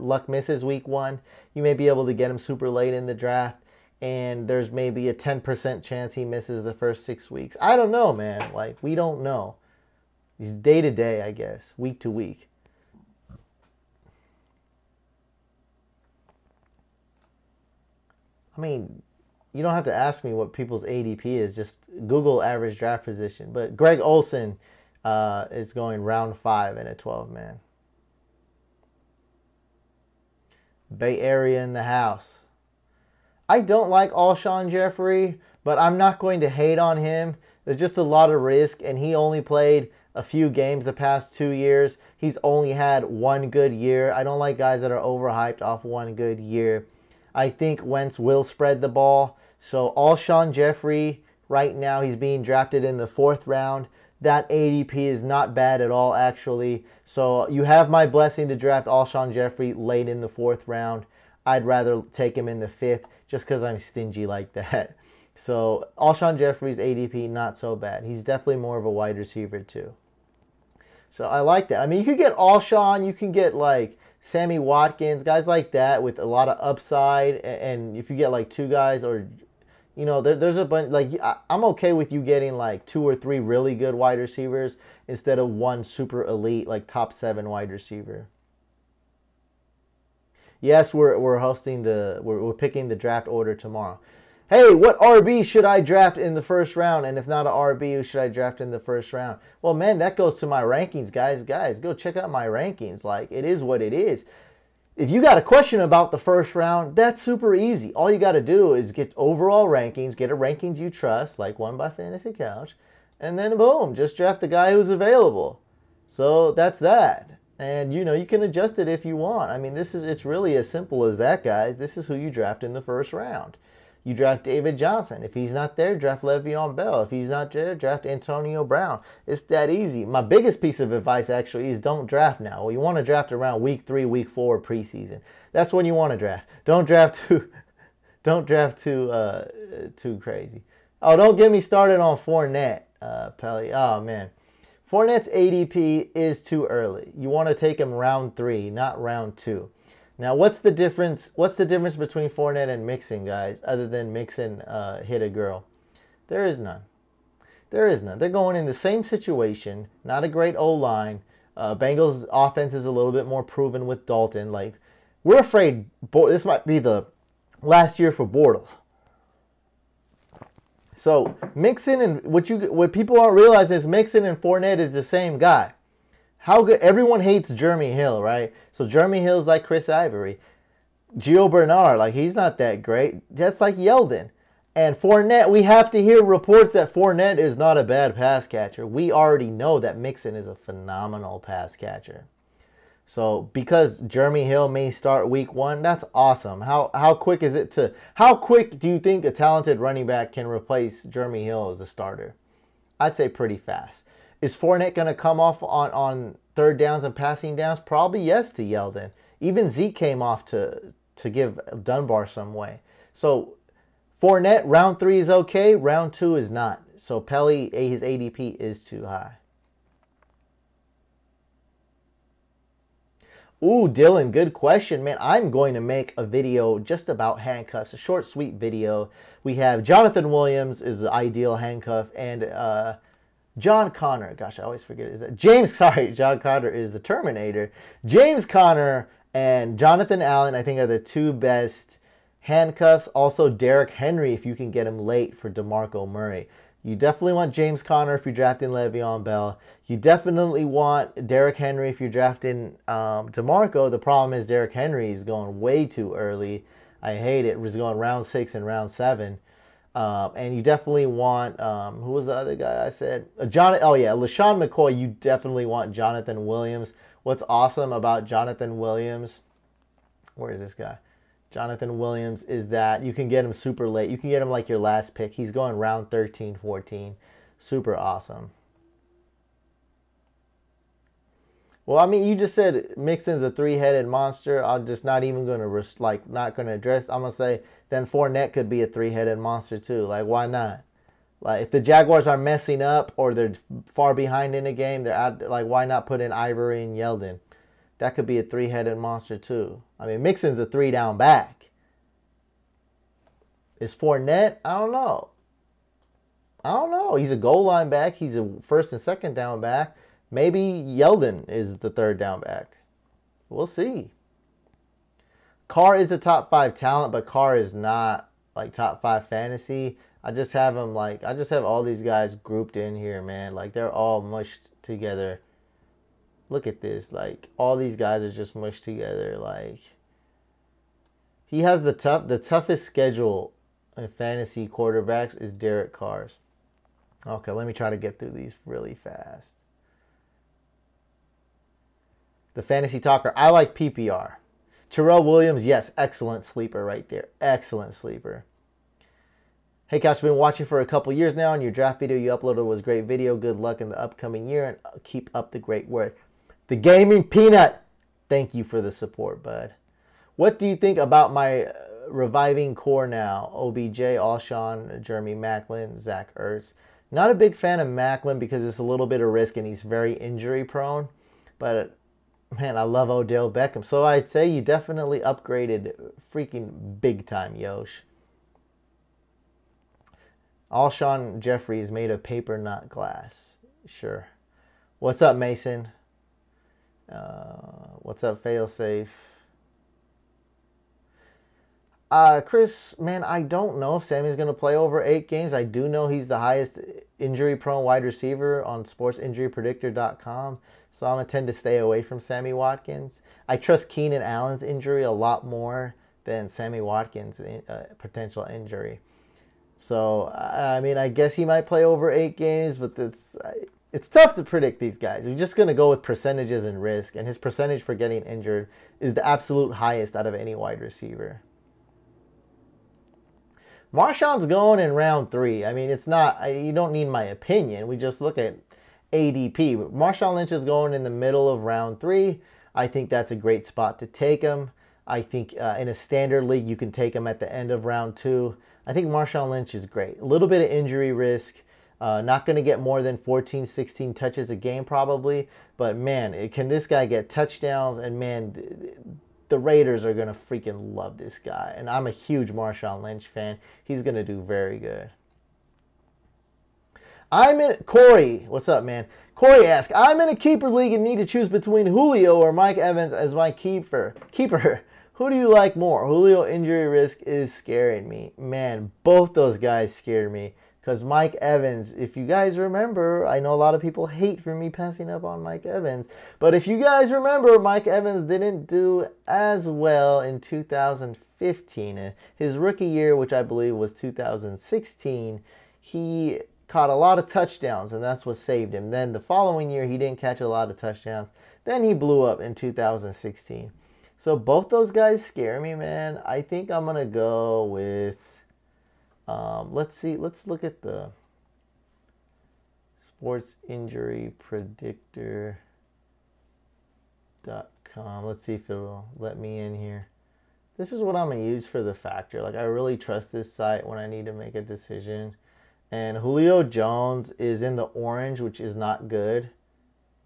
Luck misses week 1. You may be able to get him super late in the draft. And there's maybe a 10% chance he misses the first 6 weeks. I don't know, man. Like, we don't know. He's day to day, I guess. Week to week. I mean, you don't have to ask me what people's ADP is. Just Google average draft position. But Greg Olsen is going round 5 in a 12-man. Bay Area in the house. I don't like Alshon Jeffrey, but I'm not going to hate on him. There's just a lot of risk, and he only played a few games the past 2 years. He's only had one good year. I don't like guys that are overhyped off one good year. I think Wentz will spread the ball. So Alshon Jeffrey, right now, he's being drafted in the 4th round. That ADP is not bad at all, actually. So you have my blessing to draft Alshon Jeffrey late in the 4th round. I'd rather take him in the 5th just because I'm stingy like that. So Alshon Jeffrey's ADP, not so bad. He's definitely more of a wide receiver too. So I like that. I mean, you could get Alshon, you can get like Sammy Watkins, guys like that with a lot of upside. And if you get like 2 guys, or there's a bunch, like, I'm okay with you getting like 2 or 3 really good wide receivers instead of one super elite, like top 7 wide receiver. Yes, we're picking the draft order tomorrow. Hey, what RB should I draft in the 1st round? And if not an RB, who should I draft in the 1st round? Well, man, that goes to my rankings, guys. Guys, go check out my rankings. Like, it is what it is. If you got a question about the 1st round, that's super easy. All you got to do is get overall rankings, get a rankings you trust, like One by Fantasy Couch, and then boom, just draft the guy who's available. So that's that. And, you can adjust it if you want. I mean, it's really as simple as that, guys. This is who you draft in the 1st round. You draft David Johnson. If he's not there, draft Le'Veon Bell. If he's not there, draft Antonio Brown. It's that easy. My biggest piece of advice, actually, is don't draft now. Well, you want to draft around week 3, week 4 preseason. That's when you want to draft. Don't draft too crazy. Oh, don't get me started on Fournette, Pelly. Oh, man. Fournette's ADP is too early. You want to take him round 3, not round 2. Now, what's the difference? What's the difference between Fournette and Mixon, guys, other than Mixon hit a girl? There is none. There is none. They're going in the same situation. Not a great O-line. Bengals' offense is a little bit more proven with Dalton. Like, we're afraid this might be the last year for Bortles. So Mixon and what people aren't realizing is Mixon and Fournette is the same guy. How good? Everyone hates Jeremy Hill, right? So Jeremy Hill's like Chris Ivory. Gio Bernard, like he's not that great. Just like Yeldon. And Fournette, we have to hear reports that Fournette is not a bad pass catcher. We already know that Mixon is a phenomenal pass catcher. So because Jeremy Hill may start week 1, that's awesome. How quick is it to... How quick do you think a talented running back can replace Jeremy Hill as a starter? I'd say pretty fast. Is Fournette going to come off on third downs and passing downs? Probably yes to Yeldon. Even Zeke came off to give Dunbar some way. So Fournette, round 3 is okay. Round 2 is not. So Pelly, his ADP is too high. Ooh, Dylan, good question, man. I'm going to make a video just about handcuffs, a short, sweet video. We have Jonathan Williams is the ideal handcuff, and John Connor. Gosh, I always forget. Is that James? Sorry, John Connor is the Terminator. James Connor and Jonathan Allen, I think, are the 2 best handcuffs. Also, Derrick Henry, if you can get him late for DeMarco Murray. You definitely want James Conner if you're drafting Le'Veon Bell. You definitely want Derrick Henry if you're drafting DeMarco. The problem is Derrick Henry is going way too early. I hate it. He's going round 6 and round 7. And you definitely want, who was the other guy I said? LaShawn McCoy. You definitely want Jonathan Williams. What's awesome about Jonathan Williams, where is this guy? Jonathan Williams is that you can get him super late. You can get him like your last pick. He's going round 13, 14. Super awesome. Well, I mean, you just said Mixon's a 3-headed monster. I'm just not even going to, not going to address. I'm going to say then Fournette could be a 3-headed monster too. Like, why not? Like, if the Jaguars are messing up or they're far behind in a game, they're out, like, why not put in Ivory and Yeldon? That could be a 3-headed monster too. I mean, Mixon's a 3-down back. Is Fournette? I don't know. He's a goal line back. He's a first and second down back. Maybe Yeldon is the 3rd down back. We'll see. Carr is a top 5 talent, but Carr is not like top 5 fantasy. I just have him I just have all these guys grouped in here, man. Like, they're all mushed together. Look at this. Like, all these guys are just mushed together. Like, he has the toughest schedule in fantasy quarterbacks is Derek Carr's. Okay, let me try to get through these really fast. The Fantasy Talker. I like PPR. Terrell Williams, yes, excellent sleeper right there. Excellent sleeper. Hey, Couch, I've been watching for a couple years now, and your draft video you uploaded was a great video. Good luck in the upcoming year, and keep up the great work. The Gaming Peanut, thank you for the support, bud. What do you think about my reviving core now? OBJ, Alshon, Jeremy Maclin, Zach Ertz. Not a big fan of Maclin because it's a little bit of risk, and he's very injury prone. But, man, I love Odell Beckham. So I'd say you definitely upgraded freaking big time, Yosh. Alshon Jeffrey is made of paper, not glass. Sure. What's up, Mason? What's up, Failsafe? Chris, man, I don't know if Sammy's going to play over 8 games. I do know he's the highest injury-prone wide receiver on sportsinjurypredictor.com, so I'm going to tend to stay away from Sammy Watkins. I trust Keenan Allen's injury a lot more than Sammy Watkins' potential injury. So, I mean, I guess he might play over 8 games, but it's tough to predict these guys. We're just going to go with percentages and risk, and his percentage for getting injured is the absolute highest out of any wide receiver. Marshawn's going in round 3. I mean, it's not, you don't need my opinion. We just look at ADP. Marshawn Lynch is going in the middle of round 3. I think that's a great spot to take him. I think in a standard league, you can take him at the end of round 2. I think Marshawn Lynch is great. A little bit of injury risk. Not going to get more than 14, 16 touches a game probably. But, man, can this guy get touchdowns? And, man, the Raiders are going to freaking love this guy. And I'm a huge Marshawn Lynch fan. He's going to do very good. Corey, what's up, man? Corey asks, I'm in a keeper league and need to choose between Julio or Mike Evans as my keeper. Who do you like more? Julio injury risk is scaring me. Man, both those guys scared me. Because Mike Evans, if you guys remember, I know a lot of people hate for me passing up on Mike Evans, but if you guys remember, Mike Evans didn't do as well in 2015. His rookie year, which I believe was 2016, he caught a lot of touchdowns, and that's what saved him. Then the following year, he didn't catch a lot of touchdowns. Then he blew up in 2016. So both those guys scare me, man. I think I'm going to go with... let's see. Let's look at the sports injury predictor.com. Let's see if it'll let me in here. This is what I'm going to use for the factor. Like, I really trust this site when I need to make a decision. And Julio Jones is in the orange, which is not good.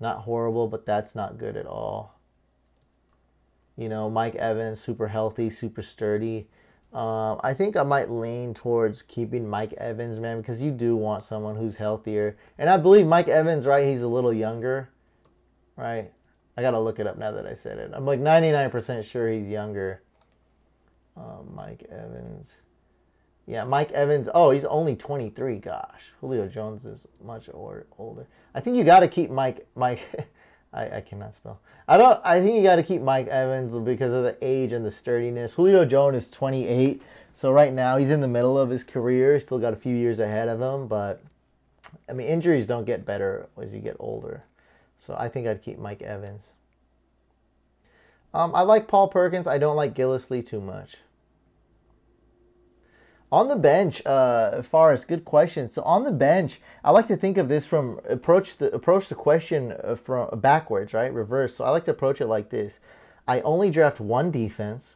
Not horrible, but that's not good at all. You know, Mike Evans, super healthy, super sturdy. I think I might lean towards keeping Mike Evans, man, because you do want someone who's healthier. And I believe Mike Evans, right, he's a little younger, right? I got to look it up now that I said it. I'm like 99% sure he's younger. Mike Evans. Yeah, Mike Evans. Oh, he's only 23. Gosh, Julio Jones is much older. I think you got to keep Mike. I cannot spell. I think you got to keep Mike Evans because of the age and the sturdiness. Julio Jones is 28, so right now he's in the middle of his career. He's still got a few years ahead of him, but I mean, injuries don't get better as you get older. So I think I'd keep Mike Evans. I like Paul Perkins. I don't like Gillislee too much. On the bench, Forrest, good question. So on the bench, I like to think of this from approach the question from backwards, right? Reverse. So I like to approach it like this. I only draft one defense.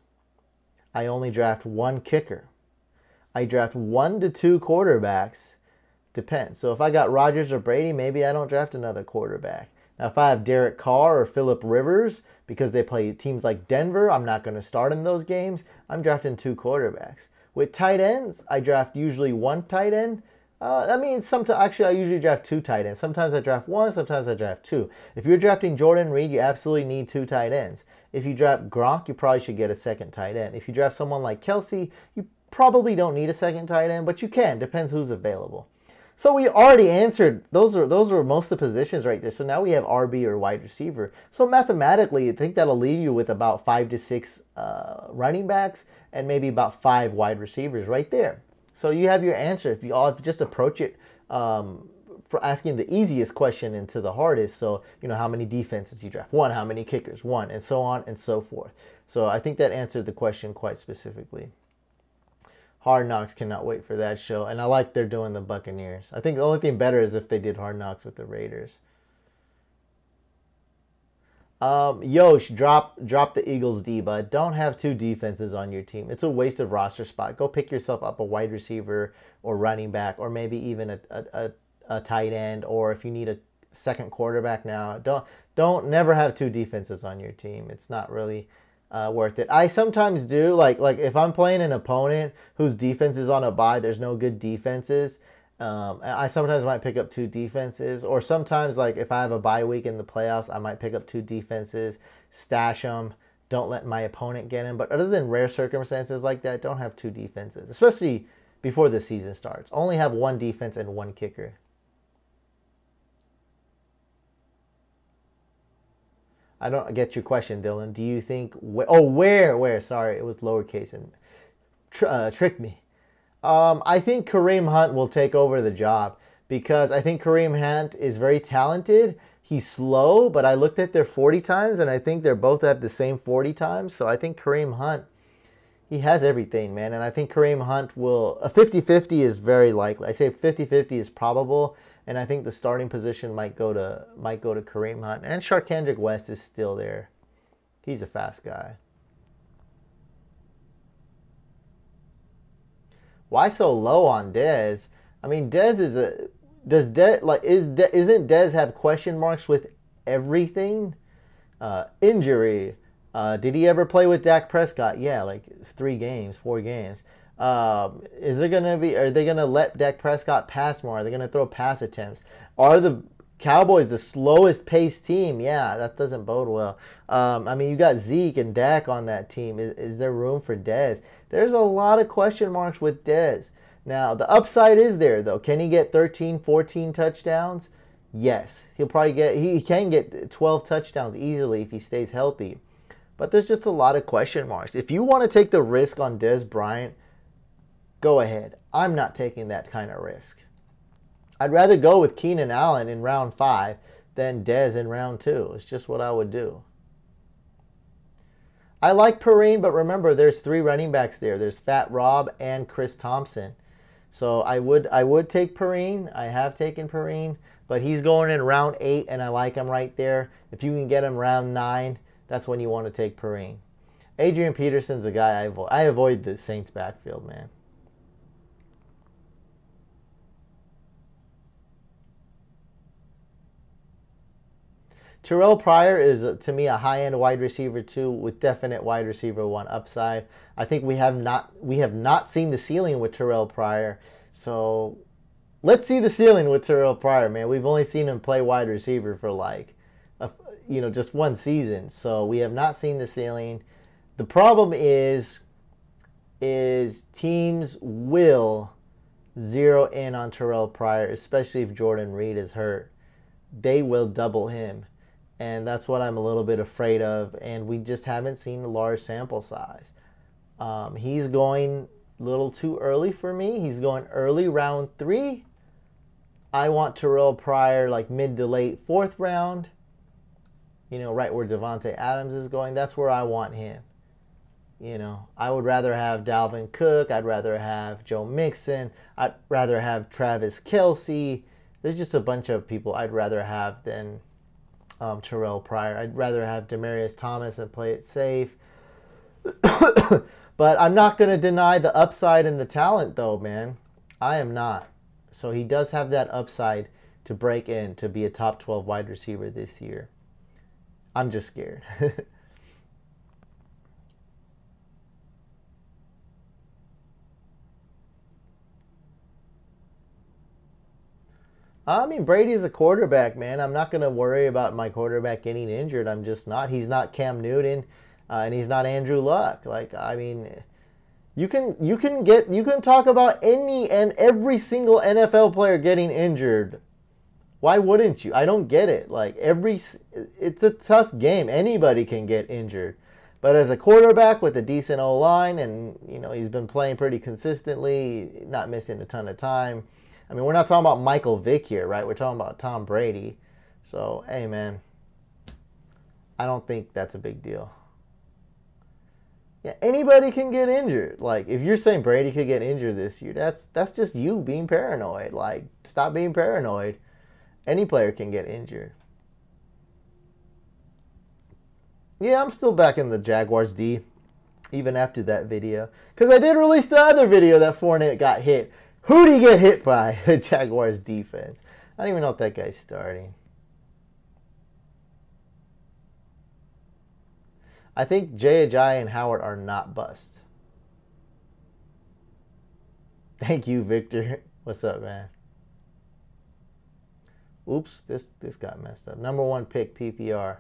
I only draft one kicker. I draft 1 to 2 quarterbacks. Depends. So if I got Rodgers or Brady, maybe I don't draft another quarterback. Now if I have Derek Carr or Phillip Rivers, because they play teams like Denver, I'm not going to start in those games. I'm drafting 2 quarterbacks. With tight ends, I draft usually 1 tight end. Actually, I usually draft 2 tight ends. Sometimes I draft 1, sometimes I draft 2. If you're drafting Jordan Reed, you absolutely need 2 tight ends. If you draft Gronk, you probably should get a second tight end. If you draft someone like Kelsey, you probably don't need a second tight end, but you can. Depends who's available. So we already answered, those are most of the positions right there. So now we have RB or wide receiver. So mathematically, I think that'll leave you with about 5 to 6 running backs and maybe about 5 wide receivers right there. So you have your answer if you all just approach it for asking the easiest question into the hardest. So, you know, how many defenses you draft? 1, how many kickers? 1, and so on and so forth. So I think that answered the question quite specifically. Hard Knocks, cannot wait for that show. And I like they're doing the Buccaneers. I think the only thing better is if they did Hard Knocks with the Raiders. Yosh, drop the Eagles D, bud. Don't have 2 defenses on your team. It's a waste of roster spot. Go pick yourself up a wide receiver or running back or maybe even a tight end, or if you need a second quarterback now. Don't never have 2 defenses on your team. It's not really worth it. I sometimes do, like if I'm playing an opponent whose defense is on a bye, there's no good defenses. I sometimes might pick up 2 defenses, or sometimes like if I have a bye week in the playoffs, I might pick up 2 defenses, stash them, don't let my opponent get in. But other than rare circumstances like that, don't have 2 defenses, especially before the season starts. Only have 1 defense and 1 kicker. I don't get your question, Dylan. Do you think... where? Sorry, it was lowercase and tricked me. I think Kareem Hunt will take over the job because I think Kareem Hunt is very talented. He's slow, but I looked at their 40 times, and I think they're both at the same 40 times. So I think Kareem Hunt, he has everything, man. And I think Kareem Hunt will... A 50-50 is very likely. I say 50-50 is probable. And I think the starting position might go to Kareem Hunt. And Sharkendrick West is still there. He's a fast guy. Why so low on Dez? I mean, Dez is a... Isn't Dez have question marks with everything? Injury. Did he ever play with Dak Prescott? Yeah, like 4 games. Are they going to let Dak Prescott pass more? Are they going to throw pass attempts? Are the Cowboys the slowest paced team? Yeah, that doesn't bode well. I mean, you got Zeke and Dak on that team. Is there room for Dez? There's a lot of question marks with Dez. Now, the upside is there, though. Can he get 13, 14 touchdowns? Yes. He'll probably he can get 12 touchdowns easily if he stays healthy. But there's just a lot of question marks. If you want to take the risk on Dez Bryant, go ahead. I'm not taking that kind of risk. I'd rather go with Keenan Allen in round 5 than Dez in round 2. It's just what I would do. I like Perrine, but remember, there's 3 running backs there. There's Fat Rob and Chris Thompson. So I would take Perrine. I have taken Perrine, but he's going in round 8, and I like him right there. If you can get him round 9, that's when you want to take Perrine. Adrian Peterson's a guy I avoid the Saints backfield, man. Terrell Pryor is, to me, a high-end wide receiver 2 with definite wide receiver 1 upside. I think we have not seen the ceiling with Terrell Pryor. So let's see the ceiling with Terrell Pryor, man. We've only seen him play wide receiver for just one season. So we have not seen the ceiling. The problem is teams will zero in on Terrell Pryor, especially if Jordan Reed is hurt. They will double him. And that's what I'm a little bit afraid of. And we just haven't seen a large sample size. He's going a little too early for me. He's going early round 3. I want Terrell Pryor like mid to late 4th round. Right where Devontae Adams is going. That's where I want him. I would rather have Dalvin Cook. I'd rather have Joe Mixon. I'd rather have Travis Kelce. There's just a bunch of people I'd rather have than Terrell Pryor. I'd rather have Demaryius Thomas and play it safe. But I'm not going to deny the upside and the talent, though, man. I am not. So he does have that upside to break in to be a top 12 wide receiver this year. I'm just scared. I mean, Brady's a quarterback, man. I'm not going to worry about my quarterback getting injured. I'm just not. He's not Cam Newton, and he's not Andrew Luck. You can talk about any and every single NFL player getting injured. Why wouldn't you? I don't get it. It's a tough game. Anybody can get injured. But as a quarterback with a decent O-line, and he's been playing pretty consistently, not missing a ton of time. I mean, we're not talking about Michael Vick here, right? We're talking about Tom Brady. So, hey, man, I don't think that's a big deal. Yeah, anybody can get injured. If you're saying Brady could get injured this year, that's just you being paranoid. Stop being paranoid. Any player can get injured. Yeah, I'm still back in the Jaguars D, even after that video. Because I did release the other video that Fournette got hit. Who'd he get hit by? The Jaguars defense. I don't even know if that guy's starting. I think Jay Ajayi and Howard are not bust. Thank you, Victor. What's up, man? Oops, this got messed up. Number 1 pick, PPR.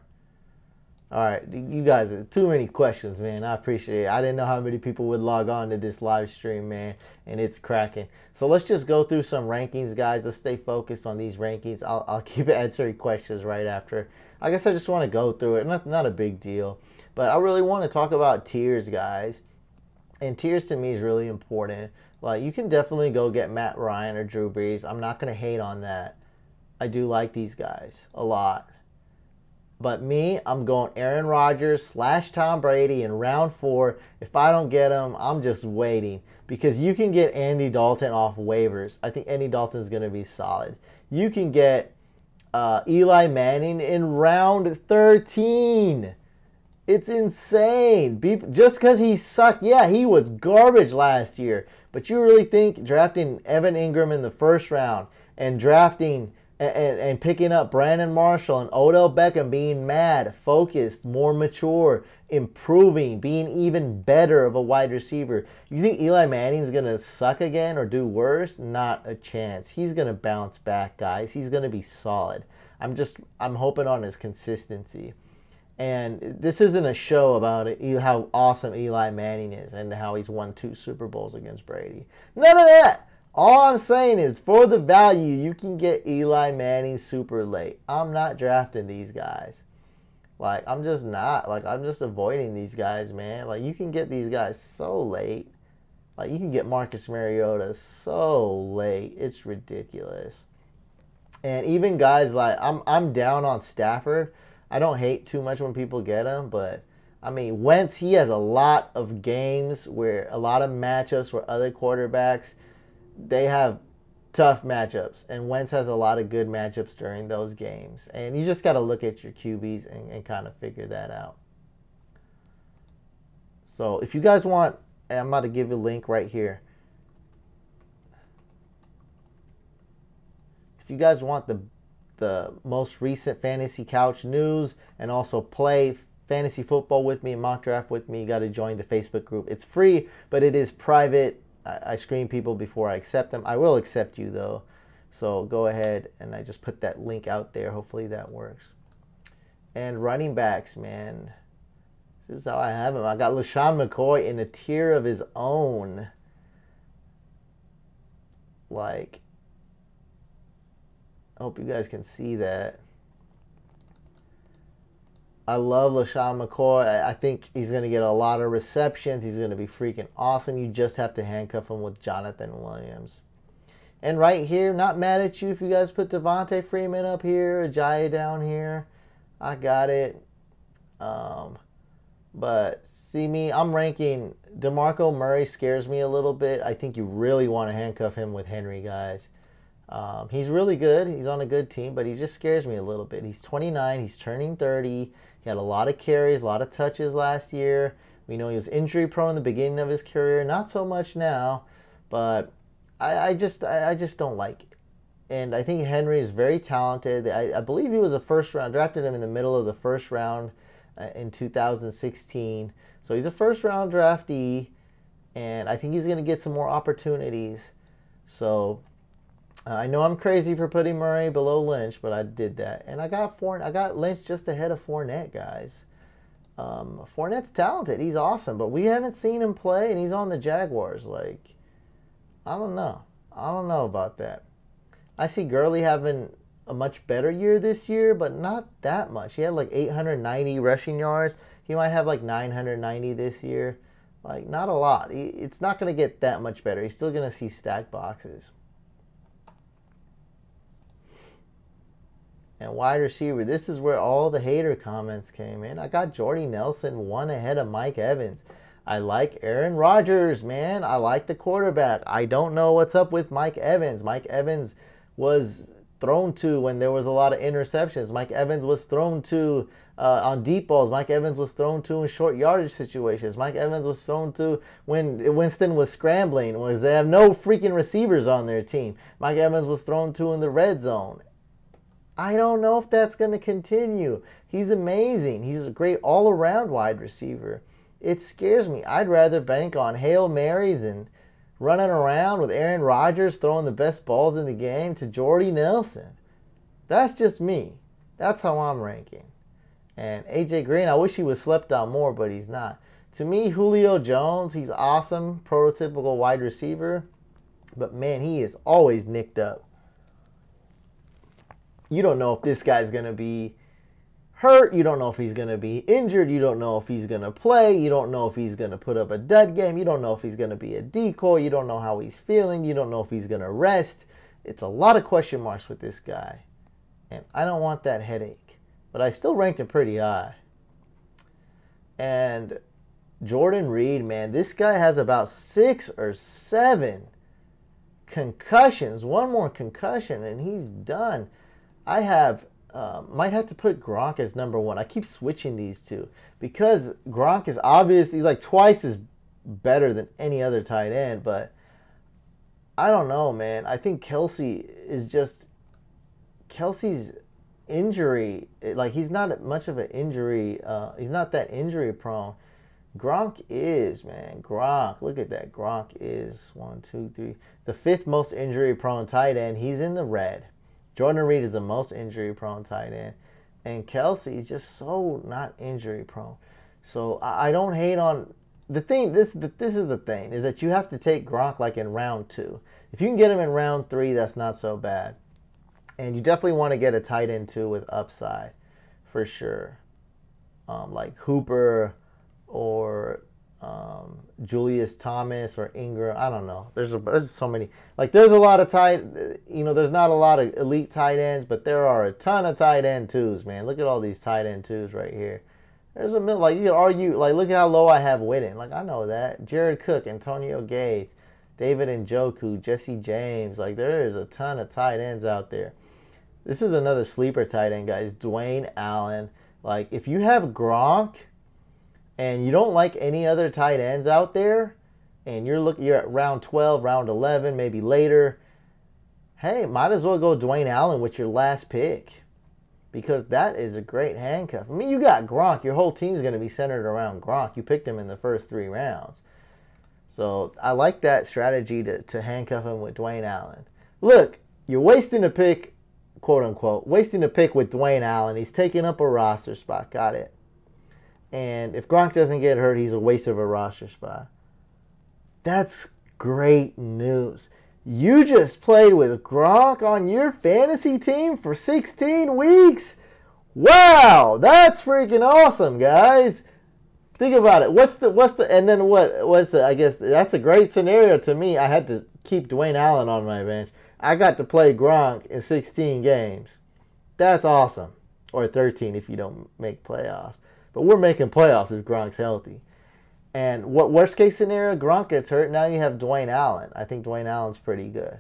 All right, you guys, too many questions, man. I appreciate it. I didn't know how many people would log on to this live stream, man, and it's cracking. So let's just go through some rankings, guys. Let's stay focused on these rankings. I'll keep answering questions right after. I guess I just want to go through it. Not a big deal. But I really want to talk about tiers, guys. And tiers to me is really important. You can definitely go get Matt Ryan or Drew Brees. I'm not going to hate on that. I do like these guys a lot. But me, I'm going Aaron Rodgers / Tom Brady in round 4. If I don't get him, I'm just waiting. Because you can get Andy Dalton off waivers. I think Andy Dalton's going to be solid. You can get Eli Manning in round 13. It's insane. Just because he sucked. Yeah, he was garbage last year. But you really think drafting Evan Ingram in the 1st round and drafting and picking up Brandon Marshall and Odell Beckham being mad, focused, more mature, improving, being even better of a wide receiver. You think Eli Manning's going to suck again or do worse? Not a chance. He's going to bounce back, guys. He's going to be solid. I'm hoping on his consistency. And this isn't a show about how awesome Eli Manning is and how he's won 2 Super Bowls against Brady. None of that. All I'm saying is, for the value, you can get Eli Manning super late. I'm not drafting these guys. Like, I'm just not. Like, I'm just avoiding these guys, man. Like, you can get these guys so late. Like, you can get Marcus Mariota so late. It's ridiculous. And even guys like, I'm down on Stafford. I don't hate too much when people get him, but I mean, Wentz, he has a lot of games where a lot of matchups where other quarterbacks, they have tough matchups, and Wentz has a lot of good matchups during those games. And you just got to look at your QBs and kind of figure that out. So if you guys want, I'm about to give you a link right here. If you guys want the most recent Fantasy Couch news and also play fantasy football with me, mock draft with me, you got to join the Facebook group. It's free, but it is private. I screen people before I accept them. I will accept you, though. So go ahead, and I just put that link out there. Hopefully that works. And running backs, man. This is how I have him. I got LaShawn McCoy in a tier of his own. Like, I hope you guys can see that. I love LaShawn McCoy. I think he's going to get a lot of receptions. He's going to be freaking awesome. You just have to handcuff him with Jonathan Williams. And right here, not mad at you if you guys put Devontae Freeman up here, Ajayi down here. I got it. But see me, I'm ranking DeMarco Murray scares me a little bit. I think you really want to handcuff him with Henry, guys. He's really good. He's on a good team, but he just scares me a little bit. He's 29. He's turning 30. He had a lot of carries, a lot of touches last year. We know he was injury prone in the beginning of his career. Not so much now, but I just don't like it. And I think Henry is very talented. I believe he was a first round. Drafted him in the middle of the first round in 2016. So he's a first round draftee, and I think he's going to get some more opportunities. So I know I'm crazy for putting Murray below Lynch, but I did that. And I got Lynch just ahead of Fournette, guys. Fournette's talented. He's awesome, but we haven't seen him play, and he's on the Jaguars. Like, I don't know. I don't know about that. I see Gurley having a much better year this year, but not that much. He had like 890 rushing yards. He might have like 990 this year. Like, not a lot. It's not going to get that much better. He's still going to see stacked boxes. And wide receiver, this is where all the hater comments came in. I got Jordy Nelson one ahead of Mike Evans. I like Aaron Rodgers, man. I like the quarterback. I don't know what's up with Mike Evans. Mike Evans was thrown to when there was a lot of interceptions. Mike Evans was thrown to on deep balls. Mike Evans was thrown to in short yardage situations. Mike Evans was thrown to when Winston was scrambling. They have no freaking receivers on their team. Mike Evans was thrown to in the red zone. I don't know if that's going to continue. He's amazing. He's a great all-around wide receiver. It scares me. I'd rather bank on Hail Marys and running around with Aaron Rodgers throwing the best balls in the game to Jordy Nelson. That's just me. That's how I'm ranking. And AJ Green, I wish he was slept on more, but he's not. To me, Julio Jones, he's awesome, prototypical wide receiver. But man, he is always nicked up. You don't know if this guy's going to be hurt. You don't know if he's going to be injured. You don't know if he's going to play. You don't know if he's going to put up a dud game. You don't know if he's going to be a decoy. You don't know how he's feeling. You don't know if he's going to rest. It's a lot of question marks with this guy. And I don't want that headache. But I still ranked him pretty high. And Jordan Reed, man, this guy has about 6 or 7 concussions. One more concussion and he's done. I might have to put Gronk as number 1. I keep switching these two because Gronk is obvious. He's like twice as better than any other tight end, but I don't know, man. I think Kelsey's injury, like he's not much of an injury. He's not that injury prone. Gronk is, man. Gronk, look at that. Gronk is 1, 2, 3, the 5th most injury prone tight end. He's in the red. Jordan Reed is the most injury-prone tight end. And Kelsey is just so not injury-prone. So I don't hate on the thing, this is the thing, is that you have to take Gronk like in round 2. If you can get him in round 3, that's not so bad. And you definitely want to get a tight end too with upside, for sure. Like Hooper or Julius Thomas or Ingram. I don't know. There's so many. Like there's a lot of there's not a lot of elite tight ends, but there are a ton of tight end twos, man. Look at all these tight end twos right here. There's a million. Like you could argue, like look at how low I have Witten. Like I know that. Jared Cook, Antonio Gates, David Njoku, Jesse James. Like there is a ton of tight ends out there. This is another sleeper tight end, guys. Dwayne Allen. Like if you have Gronk and you don't like any other tight ends out there, and you're at round 12, round 11, maybe later, hey, might as well go Dwayne Allen with your last pick, because that is a great handcuff. I mean, you got Gronk. Your whole team's going to be centered around Gronk. You picked him in the first 3 rounds. So I like that strategy to handcuff him with Dwayne Allen. Look, you're wasting a pick, quote unquote, wasting a pick with Dwayne Allen. He's taking up a roster spot. Got it. And if Gronk doesn't get hurt, he's a waste of a roster spot. That's great news. You just played with Gronk on your fantasy team for 16 weeks. Wow, that's freaking awesome, guys. Think about it. I guess that's a great scenario to me. I had to keep Dwayne Allen on my bench. I got to play Gronk in 16 games. That's awesome. Or 13 if you don't make playoffs. But we're making playoffs if Gronk's healthy. And what worst case scenario? Gronk gets hurt. Now you have Dwayne Allen. I think Dwayne Allen's pretty good.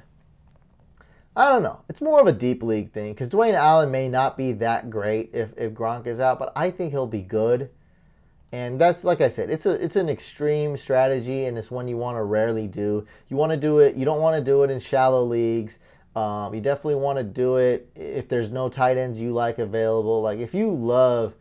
I don't know. It's more of a deep league thing because Dwayne Allen may not be that great if Gronk is out, but I think he'll be good. And that's, like I said, it's an extreme strategy, and it's one you want to rarely do. You want to do it. You don't want to do it in shallow leagues. You definitely want to do it if there's no tight ends you like available. Like if you love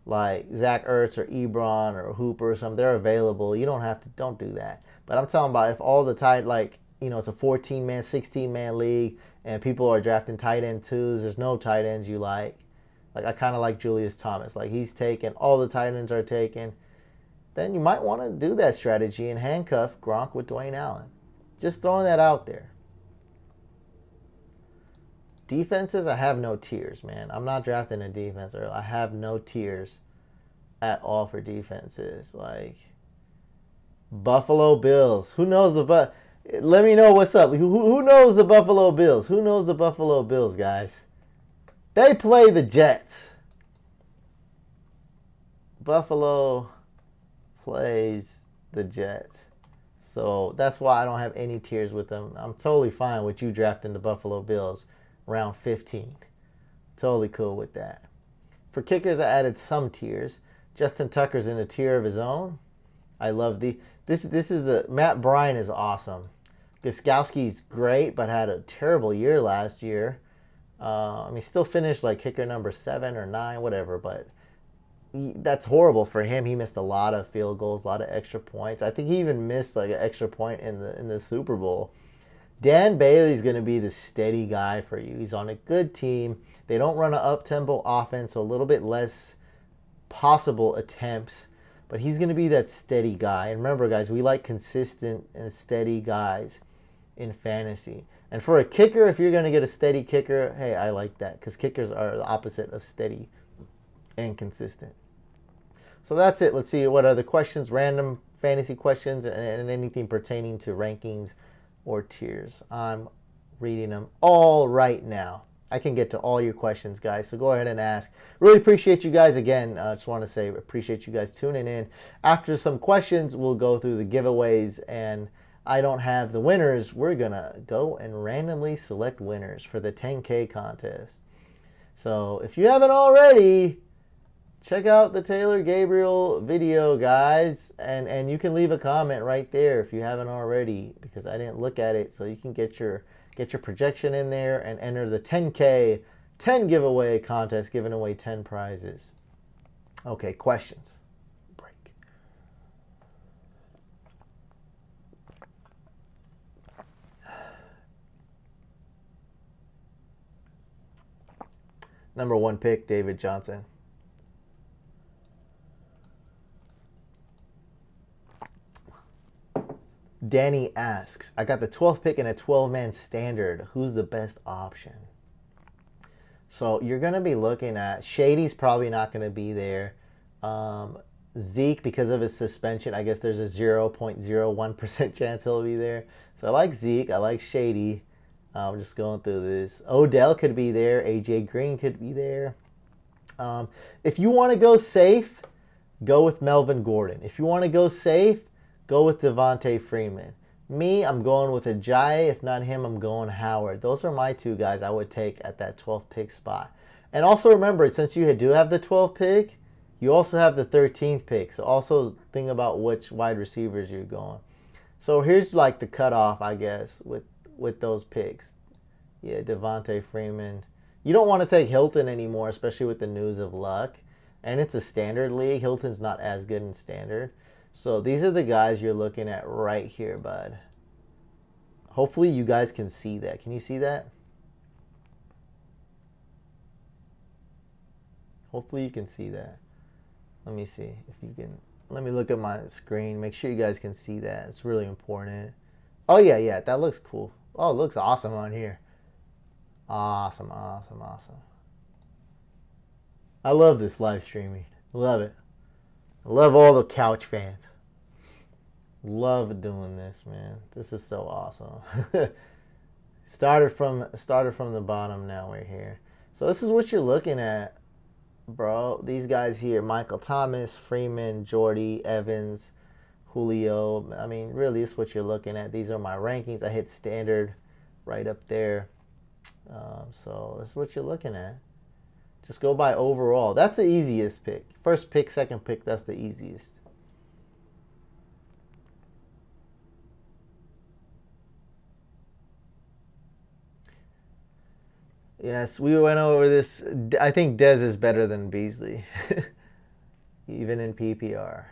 like Zach Ertz or Ebron or Hooper or something, they're available. You don't do that. But I'm talking about if all the it's a 14-man, 16-man league and people are drafting tight end twos, there's no tight ends you like. Like I kind of like Julius Thomas. Like he's taken, all the tight ends are taken. Then you might want to do that strategy and handcuff Gronk with Dwayne Allen. Just throwing that out there. Defenses, I have no tiers, man. I'm not drafting a defense early. I have no tiers at all for defenses. Like Buffalo Bills. Who knows let me know what's up. Who knows the Buffalo Bills? Who knows the Buffalo Bills, guys? They play the Jets. Buffalo plays the Jets. So that's why I don't have any tiers with them. I'm totally fine with you drafting the Buffalo Bills round 15. Totally cool with that. For kickers, I added some tiers. Justin Tucker's in a tier of his own. I love this is the Matt Bryan is awesome. Gostkowski's great, but had a terrible year last year. Still finished like kicker number 7 or 9, whatever, but that's horrible for him. He missed a lot of field goals, a lot of extra points. I think he even missed like an extra point in the Super Bowl. Dan Bailey's going to be the steady guy for you. He's on a good team. They don't run an up-tempo offense, so a little bit less possible attempts, but he's going to be that steady guy. And remember, guys, we like consistent and steady guys in fantasy. And for a kicker, if you're going to get a steady kicker, hey, I like that because kickers are the opposite of steady and consistent. So that's it. Let's see what other questions, random fantasy questions, and anything pertaining to rankings or tiers. I'm reading them all right now. I can get to all your questions, guys, so go ahead and ask. Really appreciate you guys. Again, I just want to say appreciate you guys tuning in. After some questions, we'll go through the giveaways, and I don't have the winners. We're going to go and randomly select winners for the 10K contest. So if you haven't already, check out the Taylor Gabriel video, guys, and you can leave a comment right there if you haven't already, because I didn't look at it. So you can get your projection in there and enter the 10K 10 giveaway contest, giving away 10 prizes. Okay, questions. Break. Number 1 pick, David Johnson. Danny asks, I got the 12th pick in a 12-man standard. Who's the best option? So you're going to be looking at, Shady's probably not going to be there. Zeke, because of his suspension, I guess there's a 0.01% chance he'll be there. So I like Zeke. I like Shady. I'm just going through this. Odell could be there. AJ Green could be there. If you want to go safe, go with Melvin Gordon. If you want to go safe, go with Devontae Freeman. Me, I'm going with Ajayi. If not him, I'm going Howard. Those are my two guys I would take at that 12th pick spot. And also remember, since you do have the 12th pick, you also have the 13th pick. So also think about which wide receivers you're going. So here's like the cutoff, I guess, with those picks. Yeah, Devontae Freeman. You don't want to take Hilton anymore, especially with the news of Luck. And it's a standard league. Hilton's not as good in standard. So these are the guys you're looking at right here, bud. Hopefully you guys can see that. Can you see that? Hopefully you can see that. Let me see if you can. Let me look at my screen. Make sure you guys can see that. It's really important. Oh, yeah. That looks cool. Oh, it looks awesome on here. Awesome. I love this live streaming. Love it. I love all the couch fans. Love doing this, man. This is so awesome. started from the bottom, now we're here. So this is what you're looking at, bro. These guys here, Michael Thomas, Freeman, Jordy, Evans, Julio. I mean, really, this is what you're looking at. These are my rankings. I hit standard right up there. So this is what you're looking at. Just go by overall. That's the easiest pick. First pick, second pick, that's the easiest. Yes, we went over this. I think Dez is better than Beasley, even in PPR.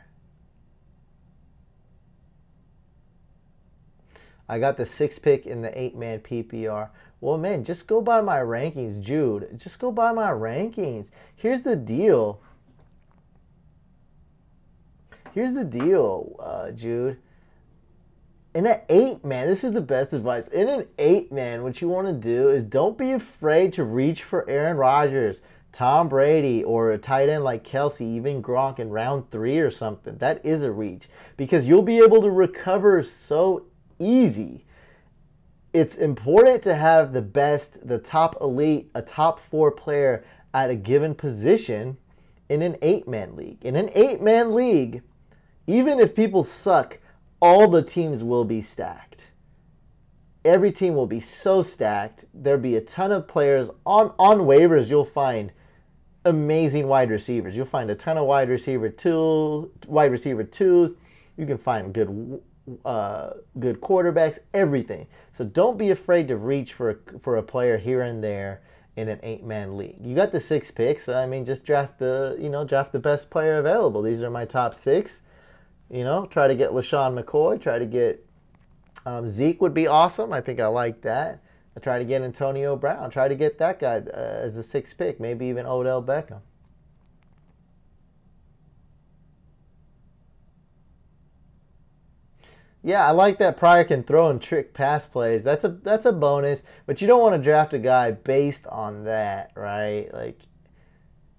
I got the 6th pick in the 8-man PPR. Well, man, just go by my rankings, Jude. Just go by my rankings. Here's the deal. Jude. In an 8-man, this is the best advice. In an 8-man, what you want to do is don't be afraid to reach for Aaron Rodgers, Tom Brady, or a tight end like Kelsey, even Gronk in round 3 or something. That is a reach because you'll be able to recover so easy. It's important to have the best, the top elite, a top 4 player at a given position in an 8-man league. In an 8-man league, even if people suck, all the teams will be stacked. Every team will be so stacked. There'll be a ton of players. On waivers, you'll find amazing wide receivers. You'll find a ton of wide receiver twos. You can find good quarterbacks, everything. So don't be afraid to reach for a player here and there in an 8-man league. You got the 6 picks, so I mean, just draft the best player available. These are my top 6. Try to get LaShawn McCoy. Try to get Zeke would be awesome. I think I like that. I try to get Antonio Brown. Try to get that guy as the 6th pick. Maybe even Odell Beckham. Yeah, I like that Pryor can throw and trick pass plays. That's a bonus, but you don't want to draft a guy based on that, right?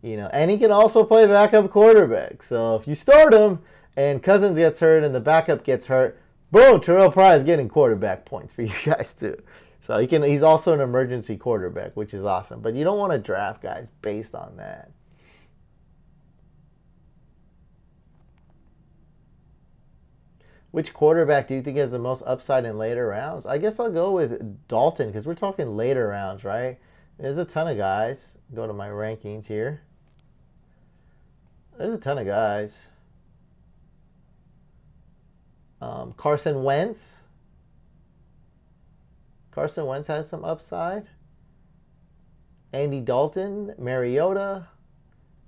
And he can also play backup quarterback. So if you start him and Cousins gets hurt and the backup gets hurt, boom, Terrell Pryor is getting quarterback points for you guys too. So he's also an emergency quarterback, which is awesome. But you don't want to draft guys based on that. Which quarterback do you think has the most upside in later rounds? I guess I'll go with Dalton because we're talking later rounds, right? There's a ton of guys. Go to my rankings here. There's a ton of guys. Carson Wentz. Carson Wentz has some upside. Andy Dalton, Mariota,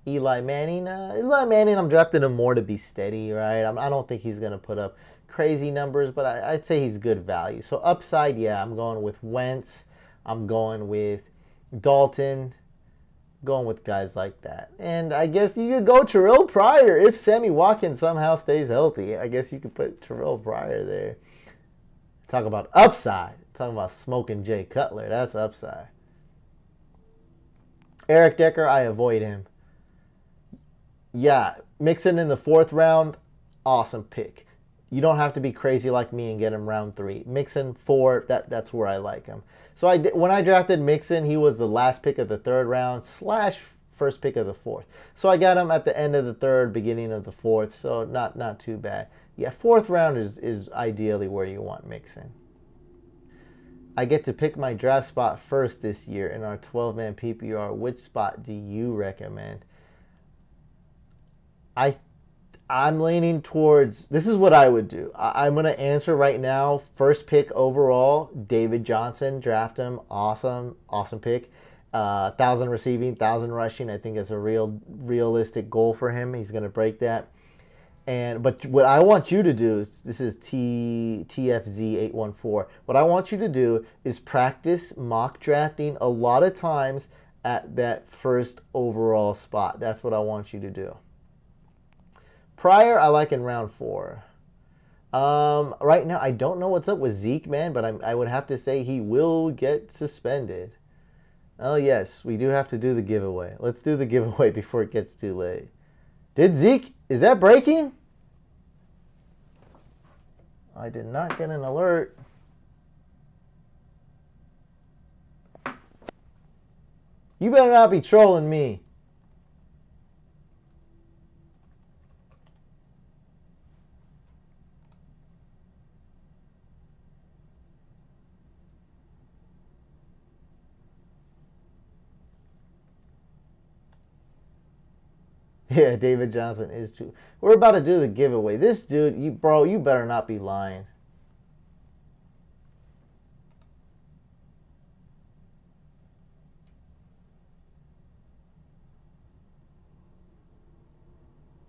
Eli Manning. Eli Manning, I'm drafting him more to be steady, right? I don't think he's going to put up crazy numbers, but I'd say he's good value. So upside, yeah, I'm going with Wentz. I'm going with Dalton. Going with guys like that. And I guess you could go Terrell Pryor if Sammy Watkins somehow stays healthy. I guess you could put Terrell Pryor there. Talk about upside. Talking about smoking Jay Cutler. That's upside. Eric Decker, I avoid him. Yeah, Mixon in the 4th round, awesome pick. You don't have to be crazy like me and get him round 3. Mixon 4, that's where I like him. So when I drafted Mixon, he was the last pick of the 3rd round / first pick of the 4th. So I got him at the end of the 3rd, beginning of the 4th. So not too bad. Yeah, 4th round is ideally where you want Mixon. I get to pick my draft spot first this year in our 12-man PPR. Which spot do you recommend? I'm leaning towards, this is what I would do. I'm going to answer right now. First pick overall, David Johnson. Draft him. Awesome pick. 1,000 receiving, 1,000 rushing. I think it's a realistic goal for him. He's going to break that. But what I want you to do is, this is TFZ814. What I want you to do is practice mock drafting a lot of times at that first overall spot. That's what I want you to do. Pryor, I like in round 4. Right now, I don't know what's up with Zeke, man, but I would have to say he will get suspended. Oh, yes, we do have to do the giveaway. Let's do the giveaway before it gets too late. Did Zeke, is that breaking? I did not get an alert. You better not be trolling me. Yeah, David Johnson is too. We're about to do the giveaway. This dude, you better not be lying.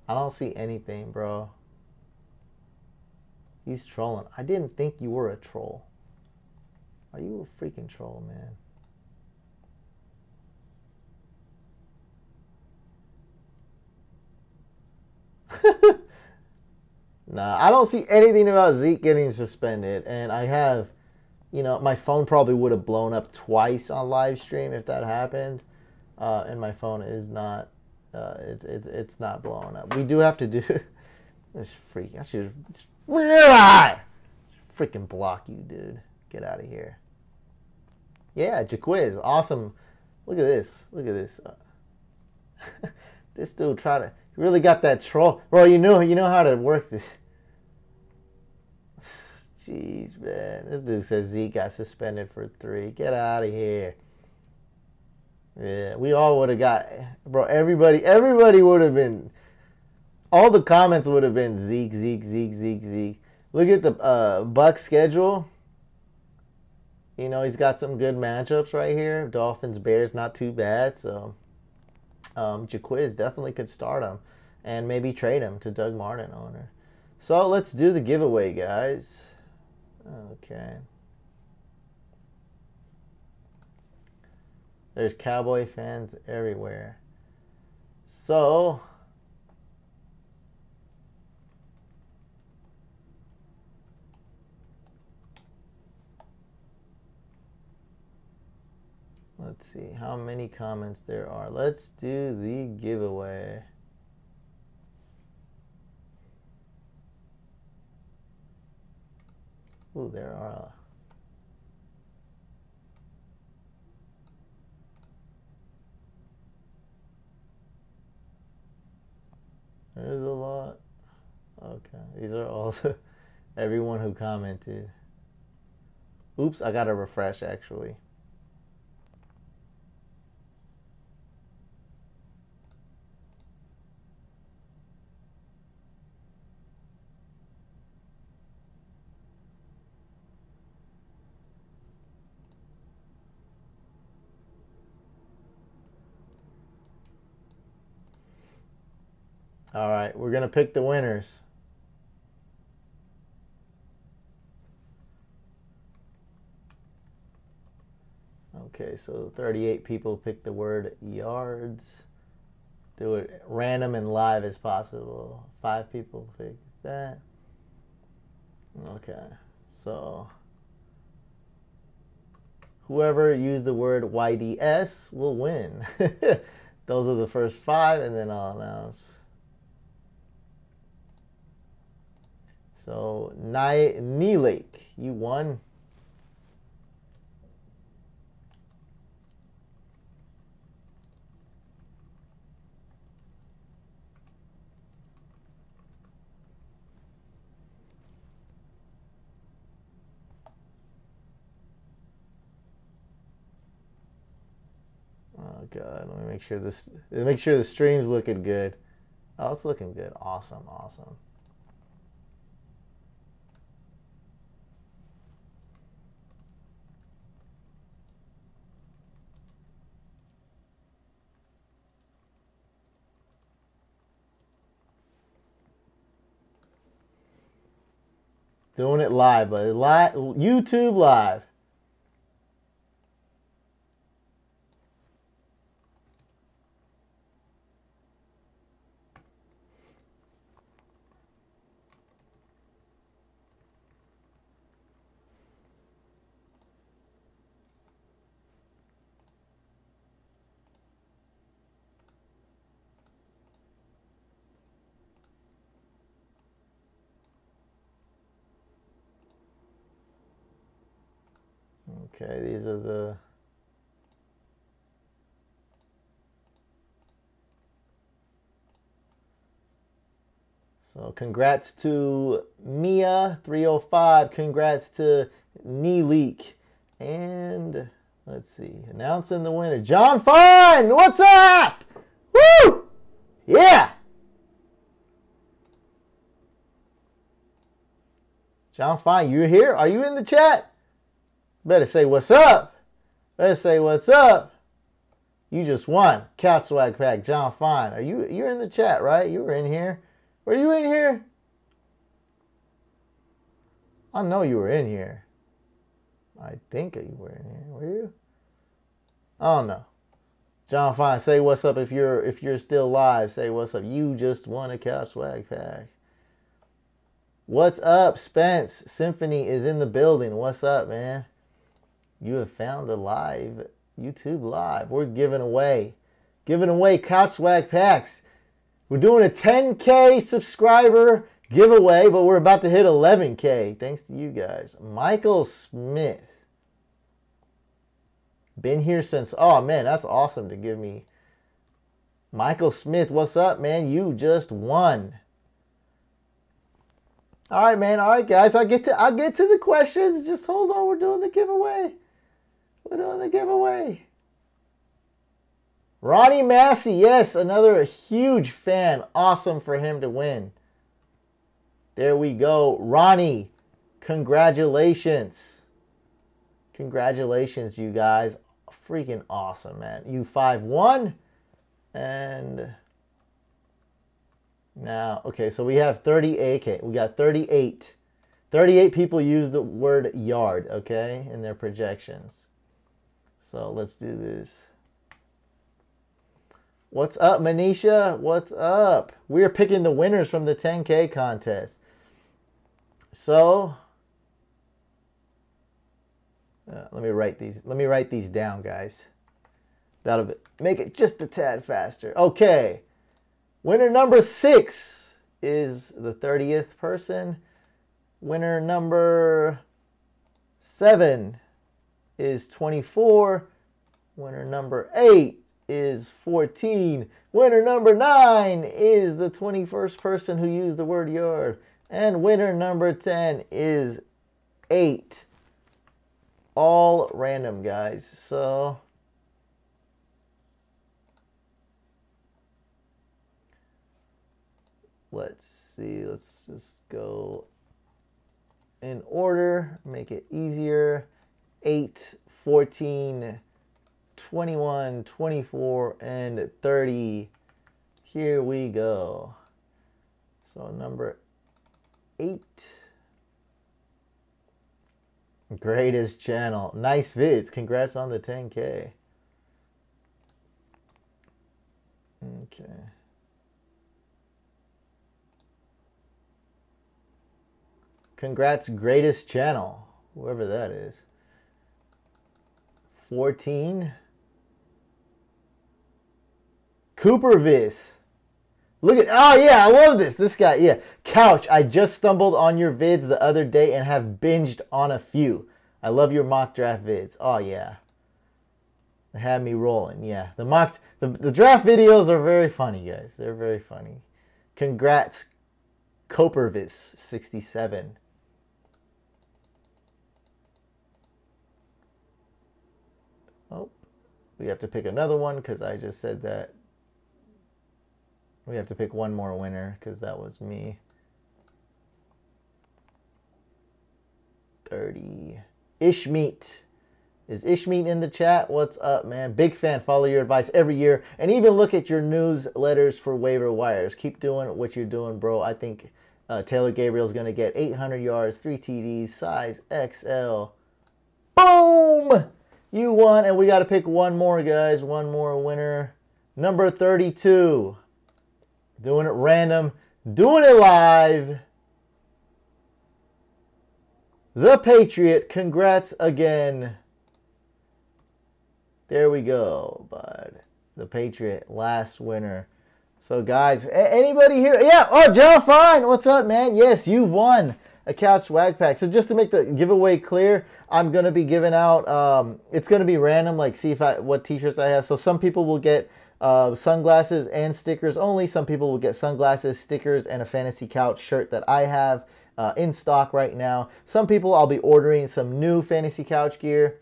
I don't see anything, bro. He's trolling. I didn't think you were a troll. Are you a freaking troll, man? Nah, I don't see anything about Zeke getting suspended. And I have, my phone probably would have blown up twice on live stream if that happened. And my phone is not, it's not blowing up. We do have to do this freak. I should just freaking block you, dude. Get out of here. Yeah, Jaquiz, awesome. Look at this. Look at this. This dude he really got that troll. Bro, you know how to work this. Jeez, man. This dude says Zeke got suspended for 3. Get out of here. Yeah, we all would have got, bro, everybody would have been, all the comments would have been Zeke. Look at the Bucs schedule. He's got some good matchups right here. Dolphins, Bears, not too bad. So Jaquiz definitely could start him and maybe trade him to Doug Martin owner. So let's do the giveaway, guys. Okay. There's Cowboy fans everywhere. So let's see how many comments there are. Let's do the giveaway. Ooh, there are. There's a lot. Okay, these are all everyone who commented. Oops, I gotta refresh actually. All right, we're going to pick the winners. Okay, so 38 people picked the word yards. Do it random and live as possible. 5 people picked that. Okay, so Whoever used the word YDS will win. Those are the first 5, and then I'll announce. So, Neelake, you won. Oh God, let me make sure this. Make sure the stream's looking good. Oh, it's looking good. Awesome, awesome. Doing it live, but YouTube live. Okay, these are the... So congrats to Mia305. Congrats to Neeleek. And let's see, announcing the winner. John Fine, what's up? Woo! Yeah! John Fine, you here? Are you in the chat? Better say what's up. Better say what's up. You just won. Couch Swag Pack, John Fine. You're in the chat, right? You were in here. Were you in here? I know you were in here. I think you were in here. Were you? I don't know. John Fine, say what's up if you're still live. Say what's up. You just won a Couch Swag Pack. What's up, Spence? Symphony is in the building. What's up, man? You have found the live YouTube live. We're giving away Couch Swag Packs. We're doing a 10K subscriber giveaway, but we're about to hit 11K. Thanks to you guys. Michael Smith. Been here since... Oh, man, that's awesome to give me. Michael Smith, what's up, man? You just won. All right, man. All right, guys. I'll get to the questions. Just hold on. We're doing the giveaway. We're doing the giveaway. Ronnie Massey, yes, another huge fan. Awesome for him to win. There we go. Ronnie, congratulations. Congratulations, you guys. Freaking awesome, man. You 5-1. And now, okay, so we have 38. Okay, we got 38. 38 people use the word yard, okay, in their projections. So let's do this. What's up, Manisha? What's up? We're picking the winners from the 10K contest. So, let me write these down, guys. That'll make it just a tad faster. Okay. Winner number 6 is the 30th person. Winner number 7 is 24. Winner number 8 is 14. Winner number 9 is the 21st person who used the word yard. And winner number 10 is 8. All random, guys. So let's see. Let's just go in order. Make it easier. 8, 14, 21, 24, and 30. Here we go. So number 8. Greatest channel. Nice vids. Congrats on the 10K. Okay. Congrats, greatest channel. Whoever that is. 14. Cooper Vis. Look at, oh yeah, I love this. This guy, yeah. Couch, I just stumbled on your vids the other day and have binged on a few. I love your mock draft vids. Oh yeah. They had me rolling, yeah. The draft videos are very funny, guys. They're very funny. Congrats, Copervis 67. Oh, we have to pick another one because I just said that. We have to pick one more winner because that was me. 30. Ishmeet. Is Ishmeet in the chat? What's up, man? Big fan. Follow your advice every year. And even look at your newsletters for waiver wires. Keep doing what you're doing, bro. I think Taylor Gabriel's going to get 800 yards, 3 TDs, size XL. Boom! You won. And we got to pick one more, guys. One more winner. Number 32. Doing it random. Doing it live. The Patriot. Congrats again. There we go, bud. The Patriot, last winner. So, guys, anybody here? Yeah, oh, John Fine. What's up, man? Yes, you won a Couch Swag Pack. So, just to make the giveaway clear, I'm going to be giving out, it's going to be random, like see what t-shirts I have. So, some people will get sunglasses and stickers only. Some people will get sunglasses, stickers, and a Fantasy Couch shirt that I have in stock right now. Some people, I'll be ordering some new Fantasy Couch gear.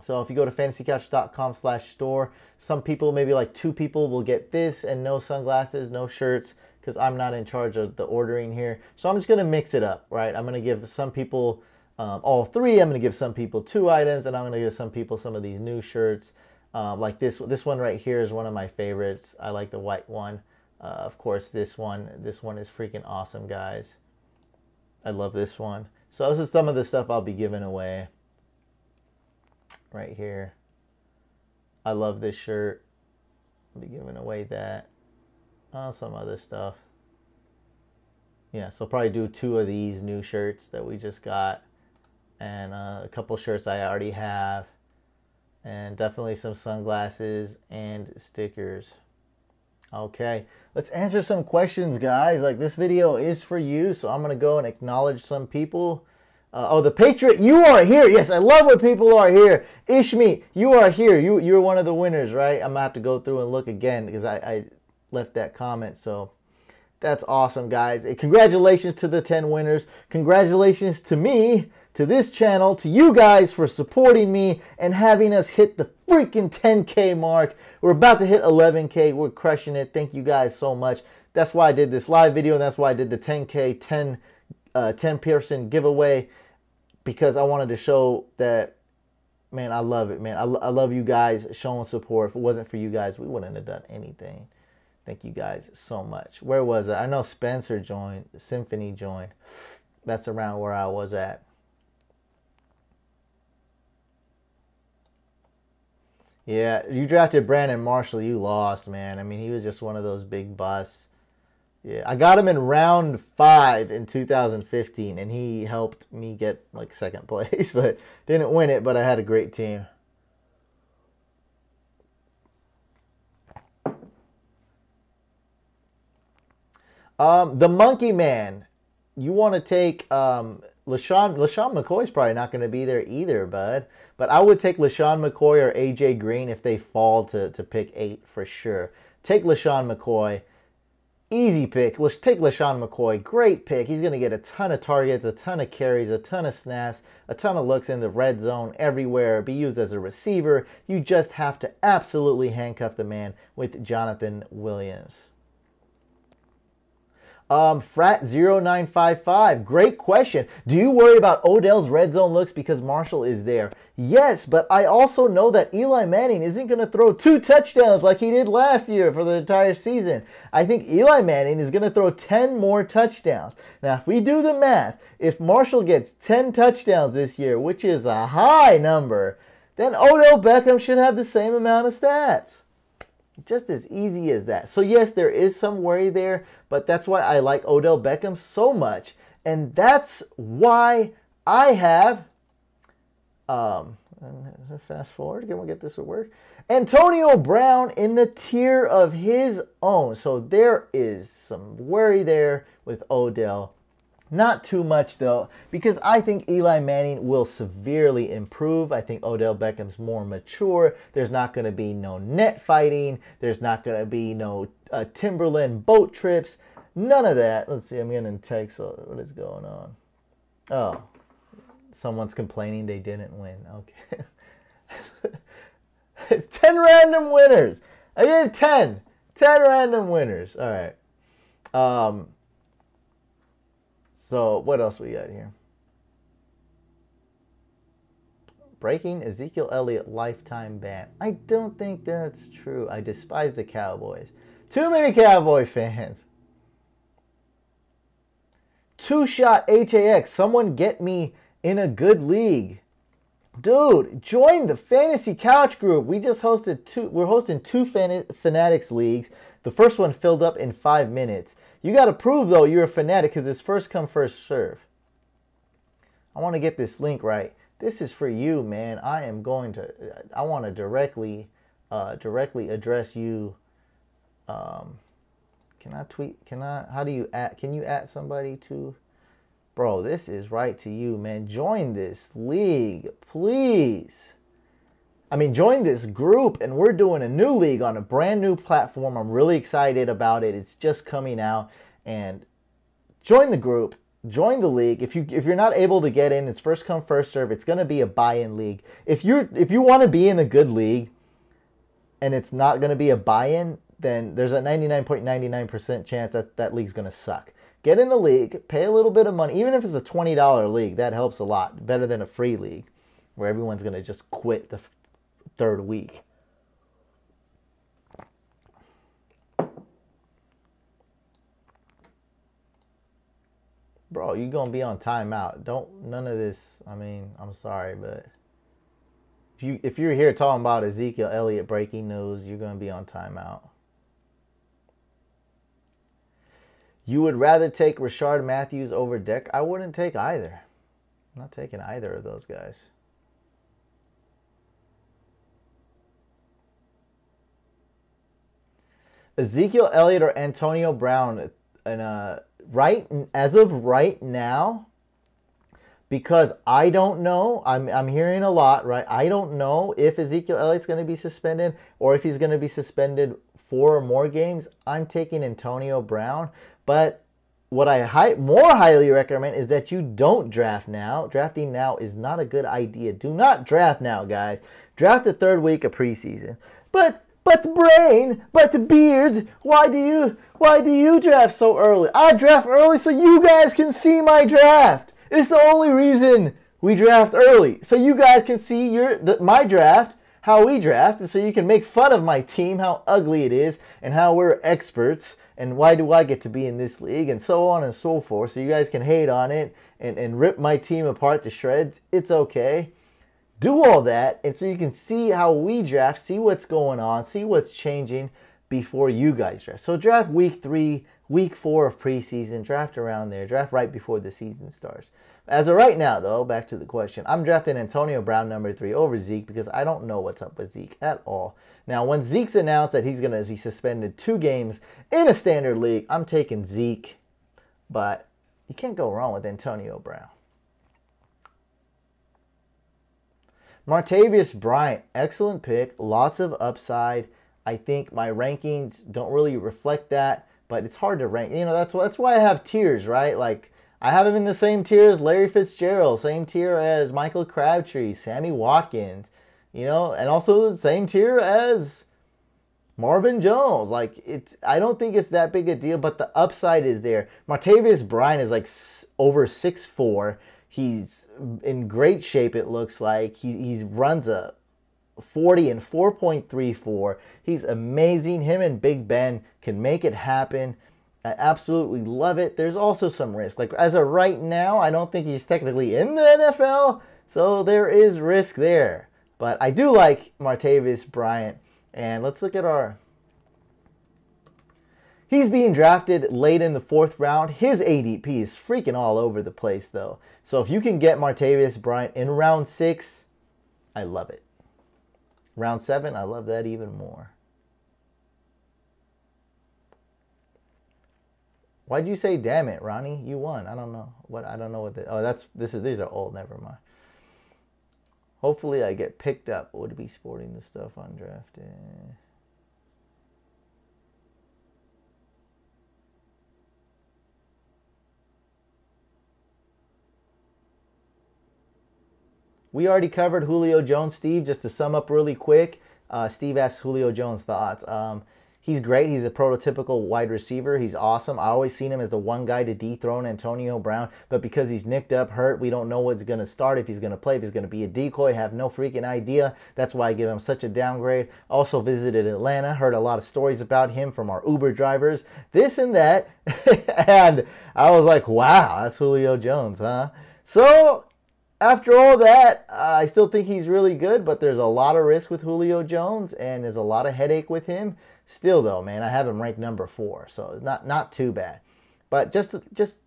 So if you go to fantasycouch.com/store, some people, maybe like 2 people, will get this and no sunglasses, no shirts, because I'm not in charge of the ordering here. So I'm just going to mix it up, right? I'm going to give some people all 3. I'm going to give some people 2 items, and I'm going to give some people some of these new shirts. Like this one right here is one of my favorites. I like the white one. Of course, this one is freaking awesome, guys. I love this one. So this is some of the stuff I'll be giving away right here. I love this shirt. I'll be giving away that. Some other stuff. Yeah, so I'll probably do 2 of these new shirts that we just got, and a couple shirts I already have, and definitely some sunglasses and stickers. Okay, let's answer some questions, guys. Like, this video is for you, so I'm gonna go and acknowledge some people. Oh, the Patriot, you are here. Yes, I love when people are here. Ishmi, you are here. You're one of the winners, right? I'm gonna have to go through and look again because I left that comment. So that's awesome, guys. Congratulations to the 10 winners. Congratulations to me, to this channel, to you guys for supporting me and having us hit the freaking 10K mark. We're about to hit 11K. We're crushing it. Thank you guys so much. That's why I did this live video, and that's why I did the 10K 10 person giveaway, because I wanted to show that, man, I love it, man. I love you guys showing support. If it wasn't for you guys, we wouldn't have done anything. Thank you guys so much. Where was I? I know Spencer joined, Symphony joined. That's around where I was at. Yeah, you drafted Brandon Marshall. You lost, man. I mean, he was just one of those big busts. Yeah, I got him in round 5 in 2015, and he helped me get like 2nd place, but didn't win it, but I had a great team. The Monkey Man, you want to take LaShawn McCoy's probably not going to be there either, bud. But I would take LaShawn McCoy or AJ Green if they fall to pick 8 for sure. Take LaShawn McCoy. Easy pick. Let's take LaShawn McCoy. Great pick. He's going to get a ton of targets, a ton of carries, a ton of snaps, a ton of looks in the red zone everywhere. Be used as a receiver. You just have to absolutely handcuff the man with Jonathan Williams. Frat0955, great question. Do you worry about Odell's red zone looks because Marshall is there? Yes, but I also know that Eli Manning isn't going to throw 2 touchdowns like he did last year for the entire season. I think Eli Manning is going to throw 10 more touchdowns. Now, if we do the math, if Marshall gets 10 touchdowns this year, which is a high number, then Odell Beckham should have the same amount of stats. Just as easy as that. So yes, there is some worry there, but that's why I like Odell Beckham so much. And that's why I have, Fast forward. Can we get this to work? Antonio Brown in the tier of his own. So there is some worry there with Odell. Not too much, though, because I think Eli Manning will severely improve. I think Odell Beckham's more mature. There's not going to be no net fighting. There's not going to be no Timberland boat trips. None of that. Let's see. I'm getting text. What is going on? Oh, someone's complaining they didn't win. Okay. It's 10 random winners. I gave 10. 10 random winners. All right. So what else we got here? Breaking Ezekiel Elliott lifetime ban. I don't think that's true. I despise the Cowboys. Too many Cowboy fans. Two-shot HAX. Someone get me in a good league. Dude, join the Fantasy Couch group. We just hosted we're hosting two Fanatics leagues. The first one filled up in 5 minutes. You got to prove, though, you're a fanatic because it's first come, first serve. I want to get this link right. This is for you, man. I want to directly address you. Can I tweet? How do you can you at somebody too? Bro, this is right to you, man. Join this league, please. I mean, join this group, and we're doing a new league on a brand new platform. I'm really excited about it. It's just coming out, and join the group, join the league. If you're not able to get in, it's first come, first serve. It's going to be a buy-in league. If you want to be in a good league, and it's not going to be a buy-in, then there's a 99.99% chance that that league's going to suck. Get in the league, pay a little bit of money, even if it's a $20 league. That helps a lot. Better than a free league, where everyone's going to just quit the third week. Bro, you're gonna be on timeout. None of this. I mean, I'm sorry, but if you're here talking about Ezekiel Elliott breaking news, you're gonna be on timeout. You would rather take Rashard Matthews over Deck? I wouldn't take either. I'm not taking either of those guys. Ezekiel Elliott or Antonio Brown, and as of right now, because I don't know, I'm hearing a lot, right? I don't know if Ezekiel Elliott's going to be suspended or if he's going to be suspended 4 or more games. I'm taking Antonio Brown, but what I more highly recommend is that you don't draft now. Drafting now is not a good idea. Do not draft now, guys. Draft the 3rd week of preseason. But Brain, but Beard, why do you draft so early? I draft early so you guys can see my draft. It's the only reason we draft early, so you guys can see my draft, how we draft, and so you can make fun of my team, how ugly it is, and how we're experts, and why do I get to be in this league, and so on and so forth, so you guys can hate on it and rip my team apart to shreds. It's okay. Do all that, and so you can see how we draft, see what's going on, see what's changing before you guys draft. So draft week 3, week 4 of preseason, draft around there, draft right before the season starts. As of right now, though, back to the question, I'm drafting Antonio Brown number 3 over Zeke because I don't know what's up with Zeke at all. Now, when Zeke's announced that he's going to be suspended 2 games in a standard league, I'm taking Zeke, but you can't go wrong with Antonio Brown. Martavius Bryant, excellent pick, lots of upside. I think my rankings don't really reflect that, but it's hard to rank. You know, that's why I have tiers, right? Like, I have him in the same tier as Larry Fitzgerald, same tier as Michael Crabtree, Sammy Watkins, you know, and also the same tier as Marvin Jones. Like, I don't think it's that big a deal, but the upside is there. Martavius Bryant is like over 6'4". He's in great shape, it looks like. He runs a 40 and 4.34. He's amazing. Him and Big Ben can make it happen. I absolutely love it. There's also some risk. Like, as of right now, I don't think he's technically in the NFL, so there is risk there. But I do like Martavius Bryant. And let's look at our... He's being drafted late in the 4th round. His ADP is freaking all over the place, though. So if you can get Martavius Bryant in round 6, I love it. Round 7, I love that even more. Why'd you say damn it, Ronnie? You won. I don't know. I don't know what these are old, never mind. Hopefully I get picked up. Would be sporting the stuff undrafted. We already covered Julio Jones, Steve. Just to sum up really quick, Steve asked Julio Jones' thoughts. He's great. He's a prototypical wide receiver. He's awesome. I always seen him as the one guy to dethrone Antonio Brown, but because he's nicked up, hurt, we don't know what's going to start, if he's going to play, if he's going to be a decoy, have no freaking idea. That's why I give him such a downgrade. Also visited Atlanta, heard a lot of stories about him from our Uber drivers, this and that, and I was like, wow, that's Julio Jones, huh? So after all that, I still think he's really good, but there's a lot of risk with Julio Jones, and there's a lot of headache with him. Still, though, man, I have him ranked number 4, so it's not too bad. But just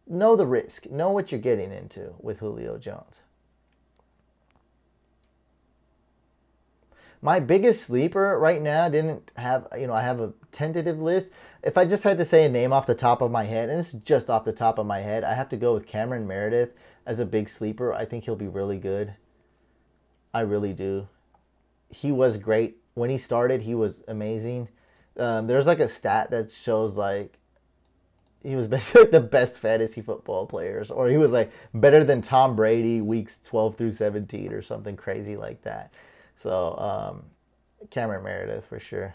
know the risk. Know what you're getting into with Julio Jones. My biggest sleeper right now didn't have, I have a tentative list. If I just had to say a name off the top of my head, and this is just off the top of my head, I have to go with Cameron Meredith as a big sleeper. I think he'll be really good. I really do. He was great. When he started, he was amazing. There's like a stat that shows like he was basically the best fantasy football players, or he was like better than Tom Brady weeks 12 through 17 or something crazy like that. So Cameron Meredith for sure.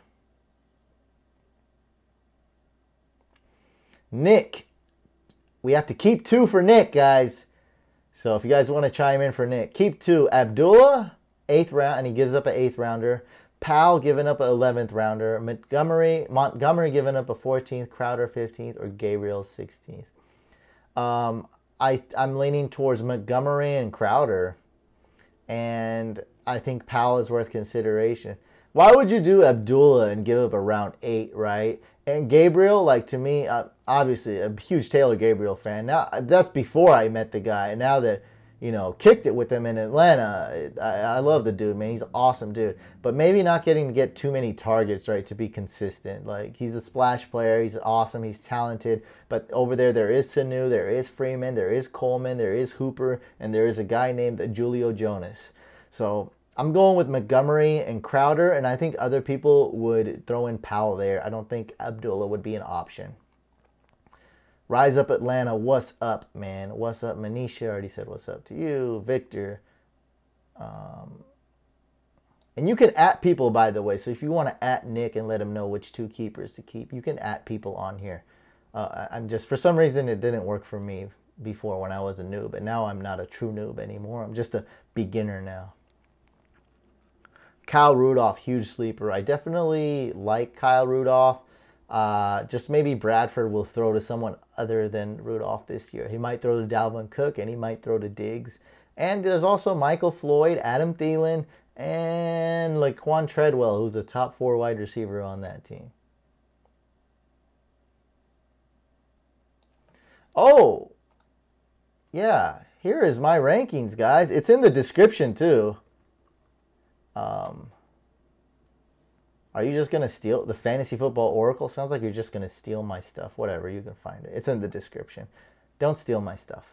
Nick, we have to keep 2 for Nick, guys. So if you guys want to chime in for Nick, keep 2. Abdullah, 8th round, and he gives up an 8th rounder. Powell giving up an 11th rounder. Montgomery giving up a 14th. Crowder 15th, or Gabriel 16th. I'm leaning towards Montgomery and Crowder, and I think Powell is worth consideration. Why would you do Abdullah and give up a round 8, right? And Gabriel, like, to me, obviously a huge Taylor Gabriel fan. Now that's before I met the guy, and now that kicked it with him in Atlanta. I love the dude, man. He's an awesome dude. But maybe not getting to get too many targets, right, to be consistent. Like, he's a splash player. He's awesome. He's talented. But over there is Sanu, there is Freeman, there is Coleman, there is Hooper, and there is a guy named Julio Jonas. So I'm going with Montgomery and Crowder, and I think other people would throw in Powell there. I don't think Abdullah would be an option. Rise Up Atlanta, what's up, man? What's up, Manisha? Already said what's up to you. Victor. And you can @ people, by the way. So if you want to @ Nick and let him know which 2 keepers to keep, you can @ people on here. I'm just, for some reason, it didn't work for me before when I was a noob. And now I'm not a true noob anymore. I'm just a beginner now. Kyle Rudolph, huge sleeper. I definitely like Kyle Rudolph. Just maybe Bradford will throw to someone other than Rudolph this year. He might throw to Dalvin Cook, and he might throw to Diggs. And there's also Michael Floyd, Adam Thielen, and Laquan Treadwell, who's a top 4 wide receiver on that team. Oh, yeah. Here is my rankings, guys. It's in the description, too. Are you just going to steal the Fantasy Football Oracle? Sounds like you're just going to steal my stuff. Whatever, you can find it. It's in the description. Don't steal my stuff.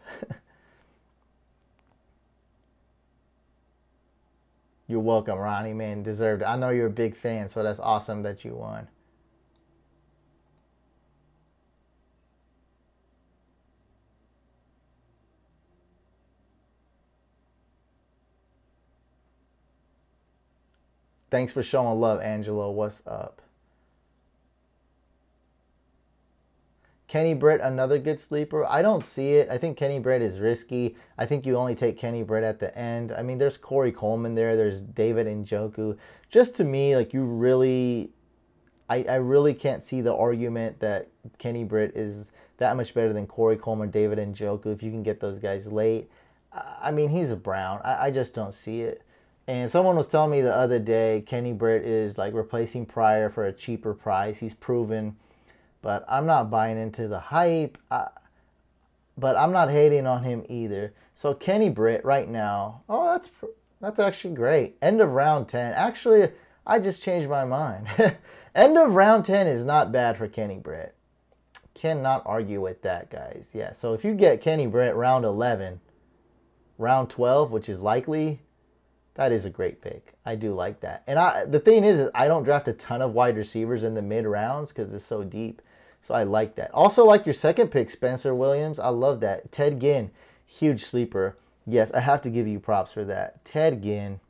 You're welcome, Ronnie, man. Deserved it. I know you're a big fan, so that's awesome that you won. Thanks for showing love, Angelo. What's up? Kenny Britt, another good sleeper. I don't see it. I think Kenny Britt is risky. I think you only take Kenny Britt at the end. I mean, there's Corey Coleman there. There's David Njoku. Just to me, you really... I really can't see the argument that Kenny Britt is that much better than Corey Coleman, David Njoku, if you can get those guys late. I mean, he's a Brown. I just don't see it. And someone was telling me the other day, Kenny Britt is replacing Pryor for a cheaper price. He's proven, but I'm not buying into the hype. But I'm not hating on him either. So Kenny Britt right now, oh, That's actually great. End of round 10. Actually, I just changed my mind. End of round 10 is not bad for Kenny Britt. Cannot argue with that, guys. Yeah, so if you get Kenny Britt round 11, round 12, which is likely, that is a great pick. I do like that. And the thing is I don't draft a ton of wide receivers in the mid rounds because it's so deep. So I like that. Also like your second pick, Spencer Williams. I love that. Ted Ginn, huge sleeper. Yes, I have to give you props for that. Ted Ginn.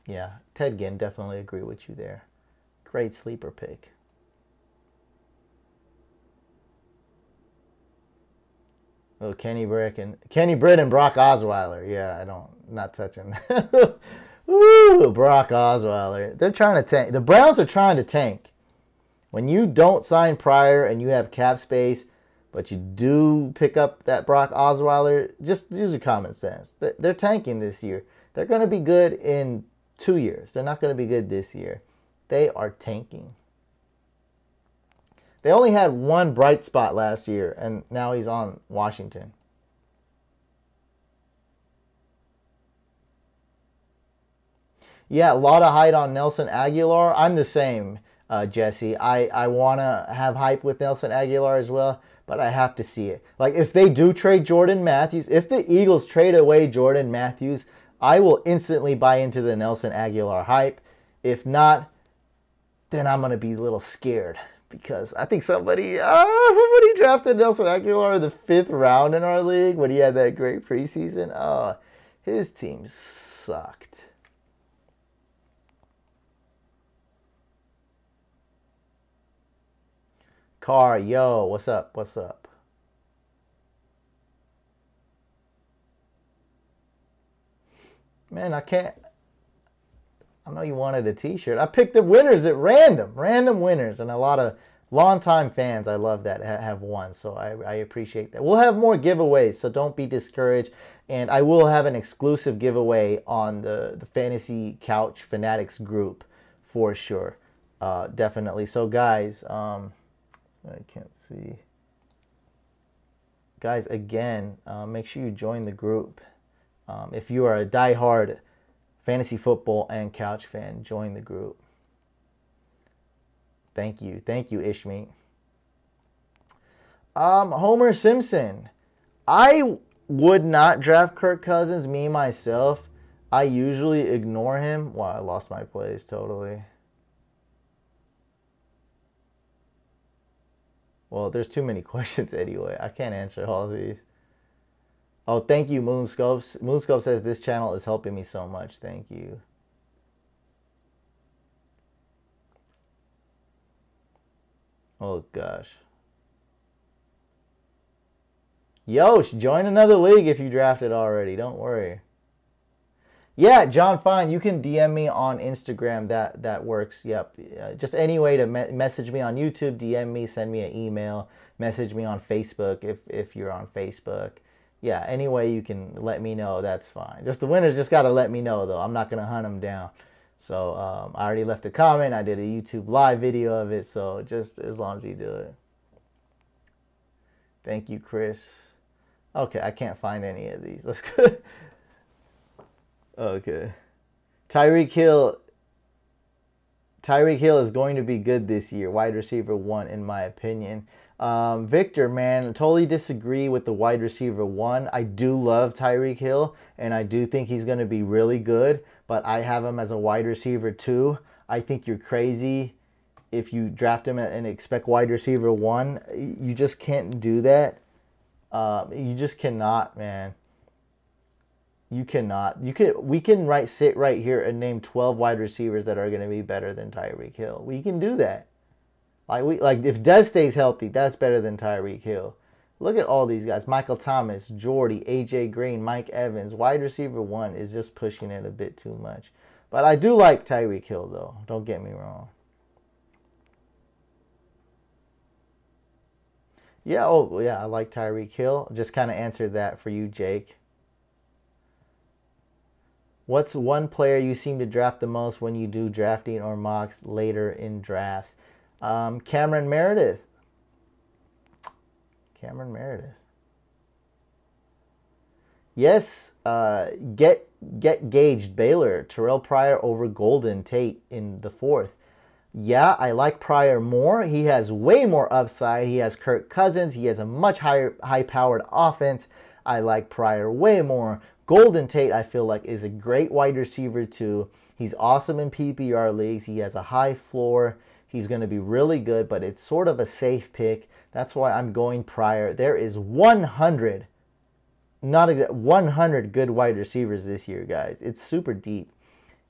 Yeah, Ted Ginn, definitely agree with you there. Great sleeper pick. Oh, Kenny Britt and Brock Osweiler. Yeah, not touching that. Woo, Brock Osweiler. They're trying to tank. The Browns are trying to tank. When you don't sign Pryor and you have cap space, but you do pick up that Brock Osweiler, just use your common sense. They're tanking this year. They're going to be good in 2 years. They're not going to be good this year. They are tanking. They only had one bright spot last year, and now he's on Washington. Yeah, a lot of hype on Nelson Aguilar. I'm the same, Jesse. I want to have hype with Nelson Aguilar as well, but I have to see it. Like, if they do trade Jordan Matthews, if the Eagles trade away Jordan Matthews, I will instantly buy into the Nelson Aguilar hype. If not, then I'm going to be a little scared. Because I think somebody drafted Nelson Aguilar in the 5th round in our league when he had that great preseason. Oh, his team sucked. Car, yo, what's up? What's up? Man, I know you wanted a t-shirt. I picked the winners at random winners, and a lot of longtime fans, I love that, have won, so I appreciate that. We'll have more giveaways, so don't be discouraged, and I will have an exclusive giveaway on the Fantasy Couch Fanatics group for sure, definitely. So guys, I can't see. Guys, again, make sure you join the group. If you are a diehard fantasy football and couch fan, join the group. Thank you, Ishmi. Homer Simpson. I would not draft Kirk Cousins, me myself. I usually ignore him. Wow, I lost my place totally. Well, there's too many questions anyway. I can't answer all of these. Oh, thank you, Moonscopes. Moonscope says this channel is helping me so much. Thank you. Oh, gosh. Yosh, join another league if you drafted already. Don't worry. Yeah, John Fine, you can DM me on Instagram. That works. Yep. Just any way to message me on YouTube, DM me, send me an email, message me on Facebook if you're on Facebook. Yeah, any way you can let me know, that's fine. Just the winners just got to let me know, though. I'm not going to hunt them down. So I already left a comment. I did a YouTube live video of it. So just as long as you do it. Thank you, Chris. Okay, I can't find any of these. Let's go. Okay. Tyreek Hill is going to be good this year. Wide receiver 1, in my opinion. Victor, man, totally disagree with the wide receiver 1. I do love Tyreek Hill, and I do think he's going to be really good, but I have him as a wide receiver 2. I think you're crazy if you draft him and expect wide receiver 1. You just can't do that. You just cannot, man. You cannot. We can sit right here and name 12 wide receivers that are going to be better than Tyreek Hill. We can do that. Like if Dez stays healthy, that's better than Tyreek Hill. Look at all these guys. Michael Thomas, Jordy, AJ Green, Mike Evans. Wide receiver 1 is just pushing it a bit too much. But I do like Tyreek Hill, though. Don't get me wrong. Yeah, I like Tyreek Hill. Just kind of answered that for you, Jake. What's one player you seem to draft the most when you do drafting or mocks later in drafts? Cameron Meredith. Cameron Meredith. Yes, get gauged Baylor. Terrell Pryor over Golden Tate in the 4th. Yeah, I like Pryor more. He has way more upside. He has Kirk Cousins. He has a much high-powered offense. I like Pryor way more. Golden Tate, I feel like, is a great wide receiver too. He's awesome in PPR leagues. He has a high floor. He's going to be really good, but it's sort of a safe pick. That's why I'm going Pryor. There is 100, not exact, 100 good wide receivers this year, guys. It's super deep.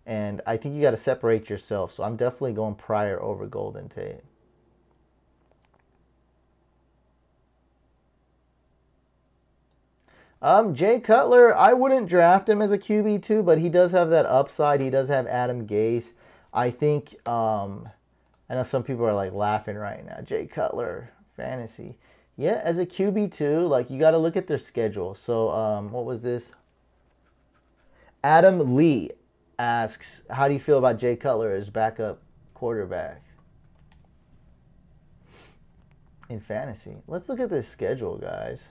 And I think you got to separate yourself. So I'm definitely going Pryor over Golden Tate. Jay Cutler, I wouldn't draft him as a QB2, but he does have that upside. He does have Adam Gase. I think, I know some people are like laughing right now. Jay Cutler, fantasy. Yeah, as a QB2, like you got to look at their schedule. So what was this? Adam Lee asks, how do you feel about Jay Cutler as backup quarterback in fantasy? Let's look at this schedule, guys.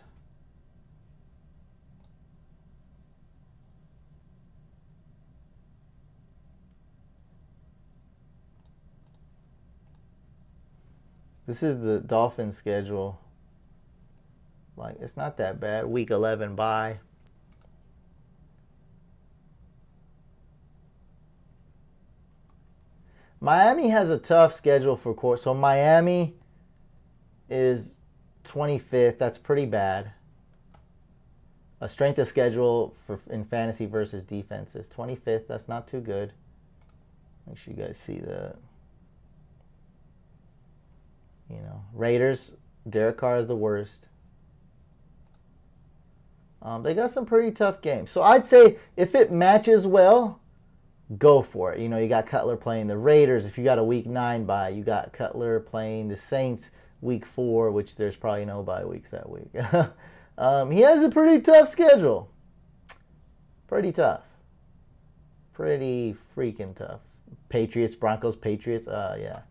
This is the Dolphins schedule. Like, it's not that bad. Week 11 bye. Miami has a tough schedule for course. So Miami is 25th. That's pretty bad. A strength of schedule for in fantasy versus defense is 25th. That's not too good. Make sure you guys see that. You know, Raiders, Derek Carr is the worst. They got some pretty tough games. So I'd say if it matches well, go for it. You know, you got Cutler playing the Raiders. If you got a week 9 bye, you got Cutler playing the Saints week 4, which there's probably no bye weeks that week. He has a pretty tough schedule. Pretty tough. Pretty freaking tough. Patriots, Broncos, Patriots. Yeah.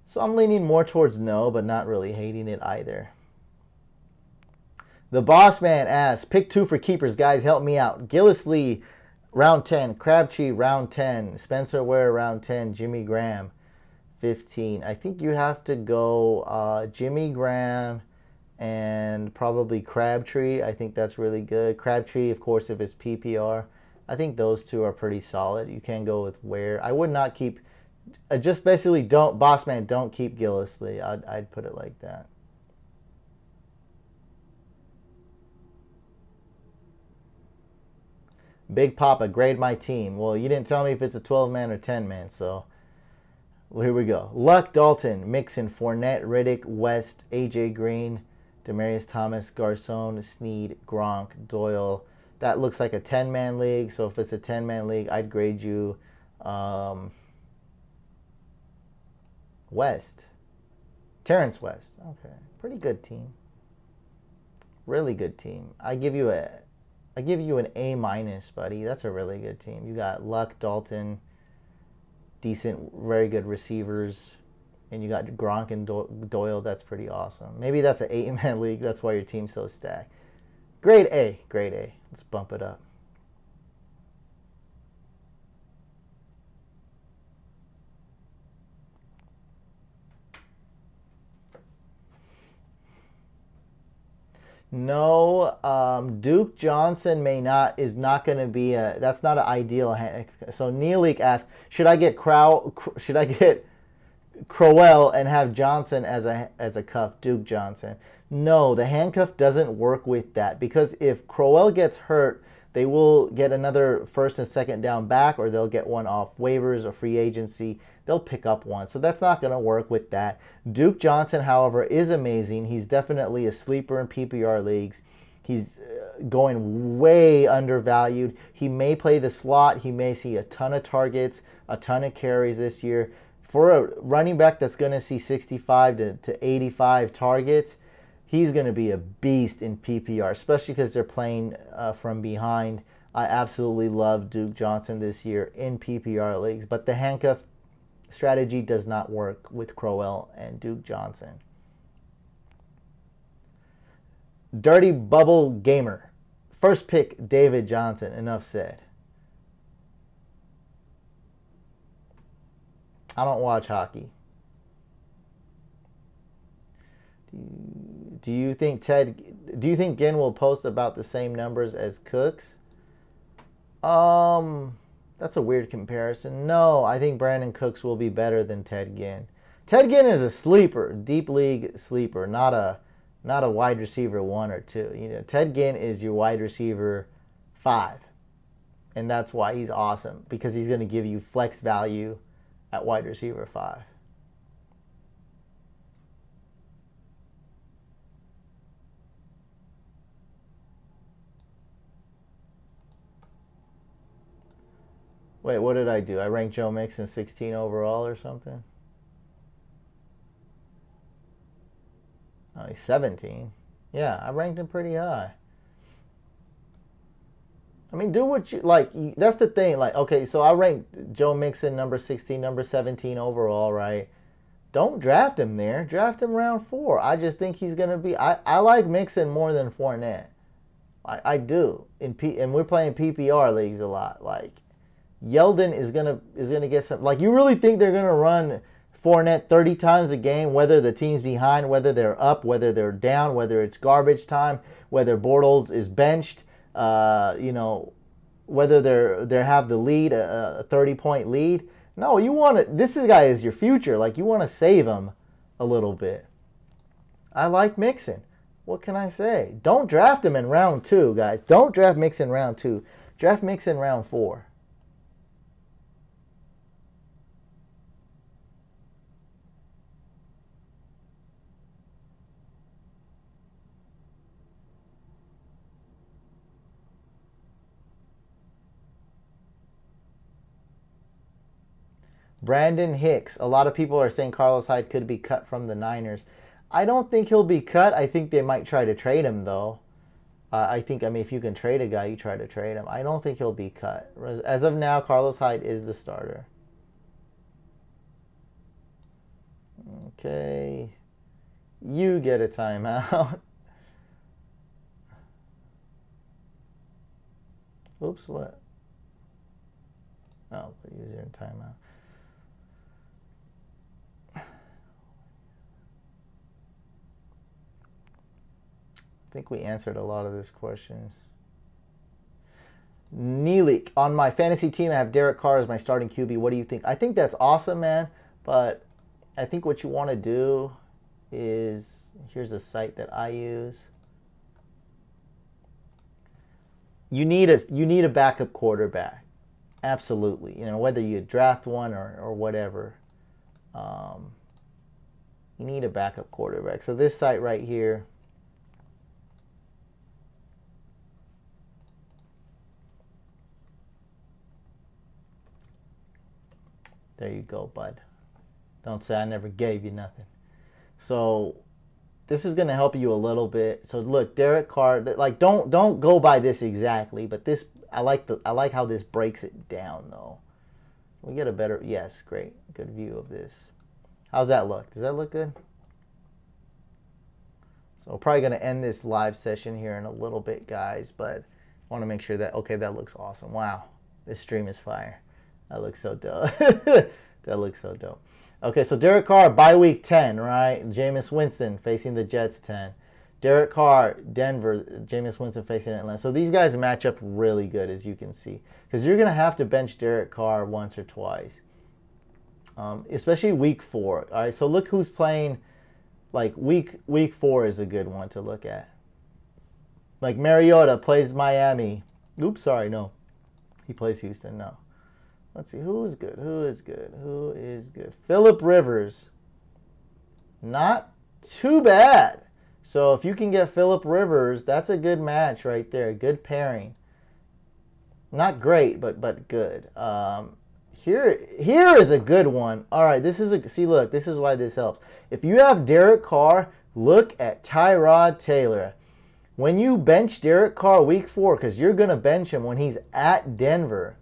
So I'm leaning more towards no, but not really hating it either. The Boss Man asks, pick 2 for keepers, guys. Help me out. Gillislee, round 10. Crabtree, round 10. Spencer Ware, round 10. Jimmy Graham, 15. I think you have to go Jimmy Graham and probably Crabtree. I think that's really good. Crabtree, of course, if it's PPR. I think those 2 are pretty solid. You can go with Ware. I would not keep... just basically don't, Boss Man, don't keep Gillislee. I'd put it like that. Big Papa, grade my team. Well, you didn't tell me if it's a 12-man or 10-man, so well, here we go. Luck, Dalton, Mixon, Fournette, Riddick, West, A.J. Green, Demaryius Thomas, Garcon, Snead, Gronk, Doyle. That looks like a 10-man league, so if it's a 10-man league, I'd grade you West. Terrence West. Okay. Pretty good team. Really good team. I give you an A-, buddy. That's a really good team. You got Luck, Dalton, decent, very good receivers, and you got Gronk and Doyle. That's pretty awesome. Maybe that's an 8-man league. That's why your team's so stacked. Grade A. Grade A. Let's bump it up. No, Duke Johnson is not going to be that's not an ideal. So Nealik asked, should I get Crowell and have Johnson as a cuff, Duke Johnson? No, the handcuff doesn't work with that, because if Crowell gets hurt, they will get another first and second down back, or they'll get one off waivers or free agency. They'll pick up one. So that's not going to work with that. Duke Johnson, however, is amazing. He's definitely a sleeper in PPR leagues. He's going way undervalued. He may play the slot. He may see a ton of targets, a ton of carries this year. For a running back that's going to see 65 to 85 targets, he's going to be a beast in PPR, especially because they're playing from behind. I absolutely love Duke Johnson this year in PPR leagues, but the handcuff strategy does not work with Crowell and Duke Johnson. Dirty Bubble Gamer. First pick, David Johnson. Enough said. I don't watch hockey. Do you think Ginn will post about the same numbers as Cooks? That's a weird comparison. No, I think Brandon Cooks will be better than Ted Ginn. Ted Ginn is a sleeper, deep league sleeper, not a wide receiver 1 or 2. You know, Ted Ginn is your wide receiver 5. And that's why he's awesome, because he's going to give you flex value at wide receiver 5. Wait, what did I do? I ranked Joe Mixon 16 overall or something? Oh, he's 17. Yeah, I ranked him pretty high. I mean, do what you like. That's the thing. Like, okay, so I ranked Joe Mixon number 16, number 17 overall, right? Don't draft him there. Draft him round 4. I just think he's going to be... I like Mixon more than Fournette. I do. And we're playing PPR leagues a lot. Like, Yeldon is gonna get some... Like, you really think they're going to run Fournette 30 times a game, whether the team's behind, whether they're up, whether they're down, whether it's garbage time, whether Bortles is benched, you know, whether they have the lead, a 30-point lead. No, you want to... This guy is your future. Like, you want to save him a little bit. I like Mixon. What can I say? Don't draft him in round 2, guys. Don't draft Mixon round 2. Draft Mixon round 4. Brandon Hicks. A lot of people are saying Carlos Hyde could be cut from the Niners. I don't think he'll be cut. I think they might try to trade him, though. I mean, if you can trade a guy, you try to trade him. I don't think he'll be cut. As of now, Carlos Hyde is the starter. Okay. You get a timeout. Oops, what? Oh, put user in timeout. I think we answered a lot of these questions. Neelik, on my fantasy team, I have Derek Carr as my starting QB. What do you think? I think that's awesome, man. But I think what you want to do is, here's a site that I use. You need a backup quarterback. Absolutely. You know, whether you draft one or whatever. You need a backup quarterback. So this site right here, there you go, bud. Don't say I never gave you nothing. So this is going to help you a little bit. So look, Derek Carr, like don't go by this exactly, but this I like how this breaks it down though. We get a better, yes, great. Good view of this. How's that look? Does that look good? So we're probably going to end this live session here in a little bit, guys, but I want to make sure that, okay, that looks awesome. Wow. This stream is fire. That looks so dope. That looks so dope. Okay, so Derek Carr, bye week 10, right? Jameis Winston facing the Jets 10. Derek Carr, Denver, Jameis Winston facing Atlanta. So these guys match up really good, as you can see. Because you're going to have to bench Derek Carr once or twice. Especially week 4. All right, so look who's playing. Like week 4 is a good one to look at. Like Mariota plays Miami. Oops, sorry, no. He plays Houston, no. Let's see, who is good? Who is good? Who is good? Phillip Rivers. Not too bad. So if you can get Phillip Rivers, that's a good match right there. Good pairing. Not great, but good. Here is a good one. All right, this is see, look, this is why this helps. If you have Derek Carr, look at Tyrod Taylor. When you bench Derek Carr week 4, because you're going to bench him when he's at Denver,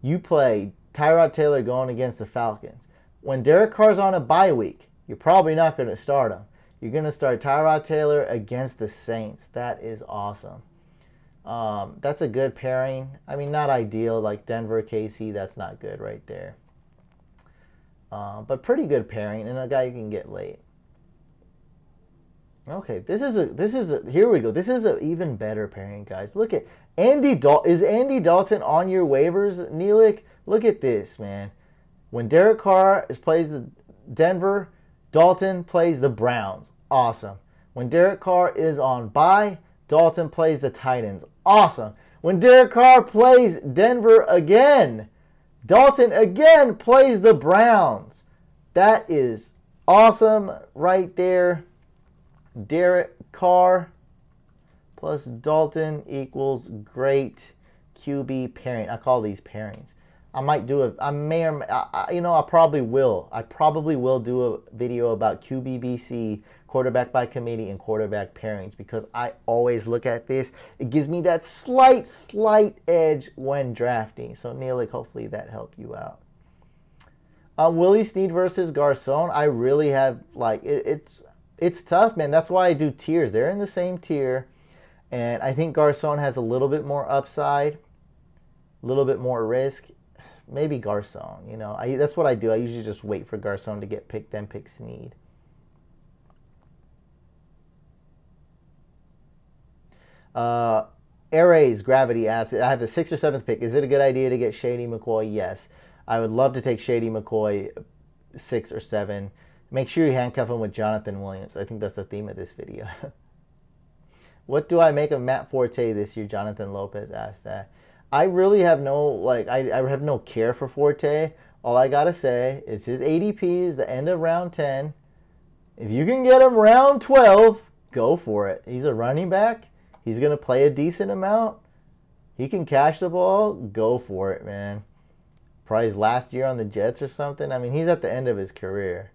you play Tyrod Taylor going against the Falcons. When Derek Carr's on a bye week, you're probably not going to start him. You're going to start Tyrod Taylor against the Saints. That is awesome. That's a good pairing. I mean, not ideal, like Denver, KC, that's not good right there. But pretty good pairing, and a guy you can get late. Okay, here we go. This is an even better pairing, guys. Look at is Andy Dalton on your waivers, Neelick? Look at this, man. When Derek Carr plays Denver, Dalton plays the Browns. Awesome. When Derek Carr is on bye, Dalton plays the Titans. Awesome. When Derek Carr plays Denver again, Dalton again plays the Browns. That is awesome right there. Derek Carr plus Dalton equals great QB pairing. I call these pairings. I might do I probably will. I probably will do a video about QBBC, quarterback by committee, and quarterback pairings, because I always look at this. It gives me that slight edge when drafting. So Neelick, hopefully that helped you out. Willie Snead versus Garcon. I really have, like, it's tough, man. That's why I do tiers. They're in the same tier. And I think Garcon has a little bit more upside, a little bit more risk. Maybe Garcon, you know. That's what I do. I usually just wait for Garcon to get picked, then pick Snead. Ares Gravity asks, I have the 6th or 7th pick. Is it a good idea to get Shady McCoy? Yes. I would love to take Shady McCoy 6 or 7. Make sure you handcuff him with Jonathan Williams. I think that's the theme of this video. What do I make of Matt Forte this year? Jonathan Lopez asked that. I really have no, like, I have no care for Forte. All I got to say is his ADP is the end of round 10. If you can get him round 12, go for it. He's a running back. He's going to play a decent amount. He can catch the ball. Go for it, man. Probably his last year on the Jets or something. I mean, he's at the end of his career.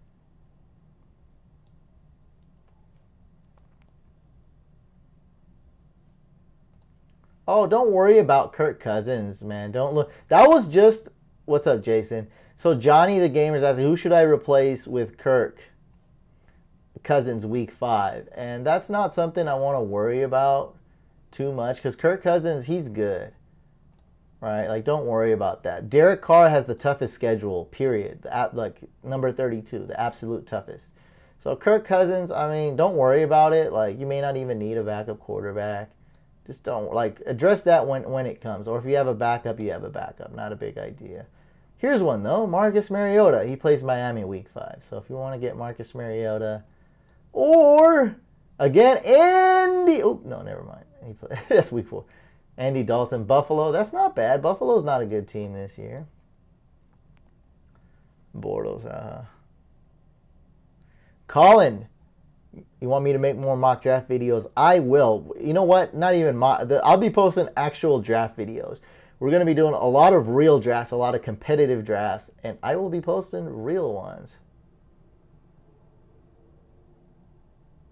Oh, don't worry about Kirk Cousins, man. Don't look. That was just... What's up, Jason? So Johnny the Gamer's asking, who should I replace with Kirk Cousins week 5? And that's not something I want to worry about too much, because Kirk Cousins, he's good. Right? Like, don't worry about that. Derek Carr has the toughest schedule, period. Like, number 32, the absolute toughest. So Kirk Cousins, I mean, don't worry about it. Like, you may not even need a backup quarterback. Just don't, like, address that when it comes. Or if you have a backup, you have a backup. Not a big idea. Here's one, though. Marcus Mariota. He plays Miami week 5. So if you want to get Marcus Mariota. Or, again, Andy. Oh, no, never mind. That's week 4. Andy Dalton, Buffalo. That's not bad. Buffalo's not a good team this year. Bortles. Colin. You want me to make more mock draft videos? I will. You know what? Not even mock. I'll be posting actual draft videos. We're going to be doing a lot of real drafts, a lot of competitive drafts, and I will be posting real ones.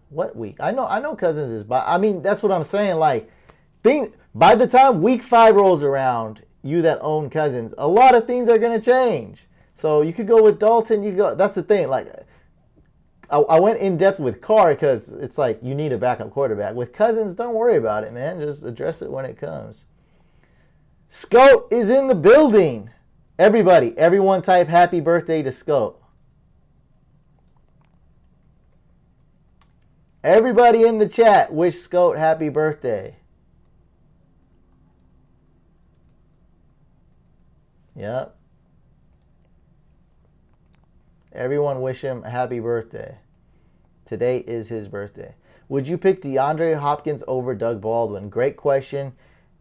What week? I know Cousins is by. I mean, that's what I'm saying. Like, by the time week 5 rolls around, you that own Cousins, a lot of things are going to change. So you could go with Dalton. You go. That's the thing. Like, I went in depth with Carr because it's like you need a backup quarterback. With Cousins, don't worry about it, man. Just address it when it comes. Scout is in the building. Everybody, everyone type happy birthday to Scout. Everybody in the chat wish Scout happy birthday. Yep. Everyone wish him a happy birthday. Today is his birthday. Would you pick DeAndre Hopkins over Doug Baldwin? Great question.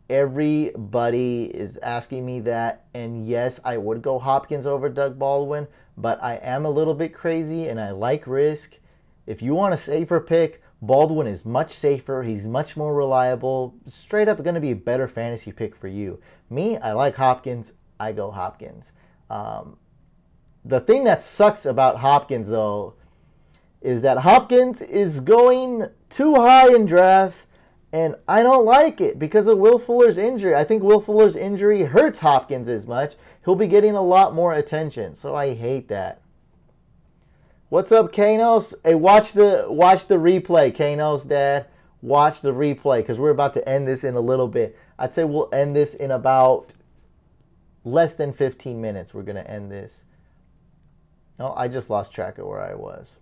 Everybody is asking me that. And yes, I would go Hopkins over Doug Baldwin. But I am a little bit crazy and I like risk. If you want a safer pick, Baldwin is much safer. He's much more reliable. Straight up going to be a better fantasy pick for you. Me, I like Hopkins. I go Hopkins. The thing that sucks about Hopkins, though, is that Hopkins is going too high in drafts, and I don't like it because of Will Fuller's injury. I think Will Fuller's injury hurts Hopkins as much. He'll be getting a lot more attention, so I hate that. What's up, Kanos? Hey, watch the replay, Kanos, Dad. Watch the replay because we're about to end this in a little bit. I'd say we'll end this in about less than 15 minutes. We're gonna end this. Oh, I just lost track of where I was.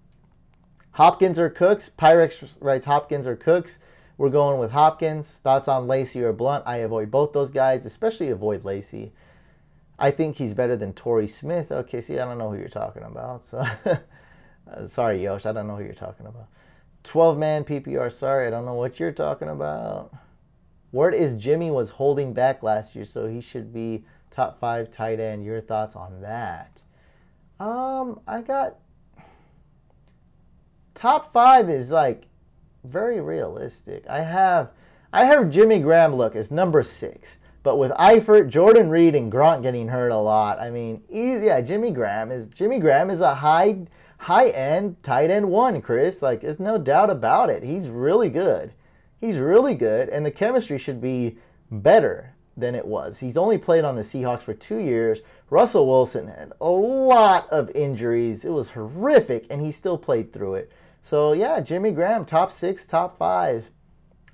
Hopkins or Cooks? Pyrex writes Hopkins or Cooks. We're going with Hopkins. Thoughts on Lacey or Blunt? I avoid both those guys, especially avoid Lacey. I think he's better than Torrey Smith. Okay, see, I don't know who you're talking about. So, sorry, Yosh, I don't know who you're talking about. 12-man PPR, sorry, I don't know what you're talking about. Word is Jimmy was holding back last year, so he should be top 5 tight end. Your thoughts on that? I got top 5 is like very realistic. I have Jimmy Graham look as number 6, but with Eifert, Jordan Reed, and Grant getting hurt a lot, I mean, yeah, Jimmy Graham is a high end tight end 1, Chris. Like, there's no doubt about it. He's really good. He's really good, and the chemistry should be better than it was. He's only played on the Seahawks for 2 years. Russell Wilson had a lot of injuries. It was horrific, and he still played through it. So, yeah, Jimmy Graham, top 6, top 5.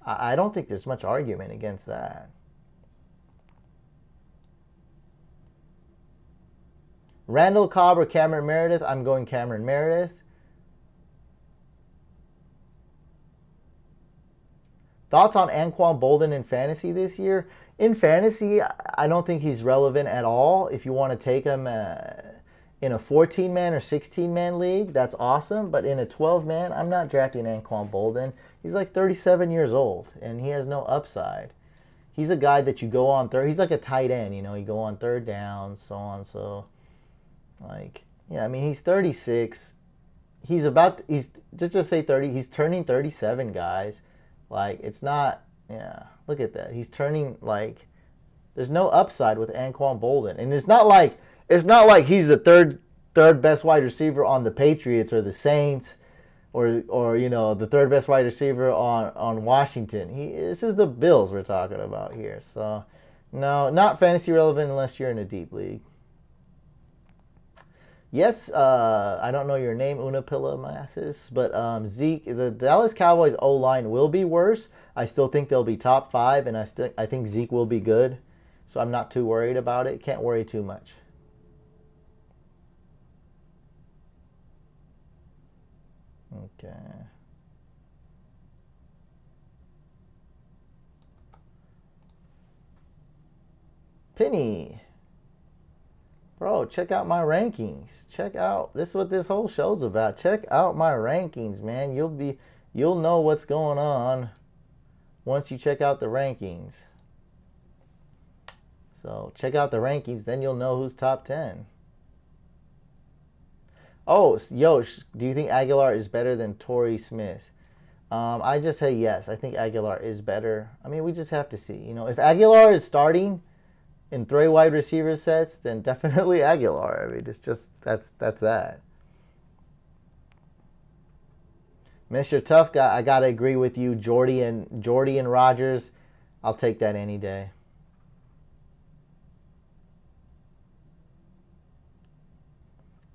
I don't think there's much argument against that. Randall Cobb or Cameron Meredith? I'm going Cameron Meredith. Thoughts on Anquan Bolden in fantasy this year? In fantasy, I don't think he's relevant at all. If you want to take him in a 14-man or 16-man league, that's awesome. But in a 12-man, I'm not drafting Anquan Bolden. He's like 37 years old, and he has no upside. He's a guy that you go on third. He's like a tight end, you know. You go on third down, so on. So, like, yeah, I mean, he's 36. He's just say 30. He's turning 37, guys. Like, it's not, yeah, look at that. He's turning, like, there's no upside with Anquan Bolden. And it's not like he's the third best wide receiver on the Patriots or the Saints or you know, the third best wide receiver on Washington. This is the Bills we're talking about here. So, no, not fantasy relevant unless you're in a deep league. Yes, I don't know your name, Unapilla Masses, but Zeke, the Dallas Cowboys O-line will be worse. I still think they'll be top 5, and I think Zeke will be good. So I'm not too worried about it. Can't worry too much. Okay. Penny. Bro, check out my rankings. This is what this whole show's about. Check out my rankings, man. You'll know what's going on once you check out the rankings. So check out the rankings, then you'll know who's top 10. Oh, Yosh, do you think Aguilar is better than Torrey Smith? I just say yes. I think Aguilar is better. I mean, we just have to see. You know, if Aguilar is starting in 3 wide receiver sets, then definitely Aguilar. I mean, it's just, that's that. Mr. Tough Guy, I got to agree with you. Jordy and Rogers, I'll take that any day.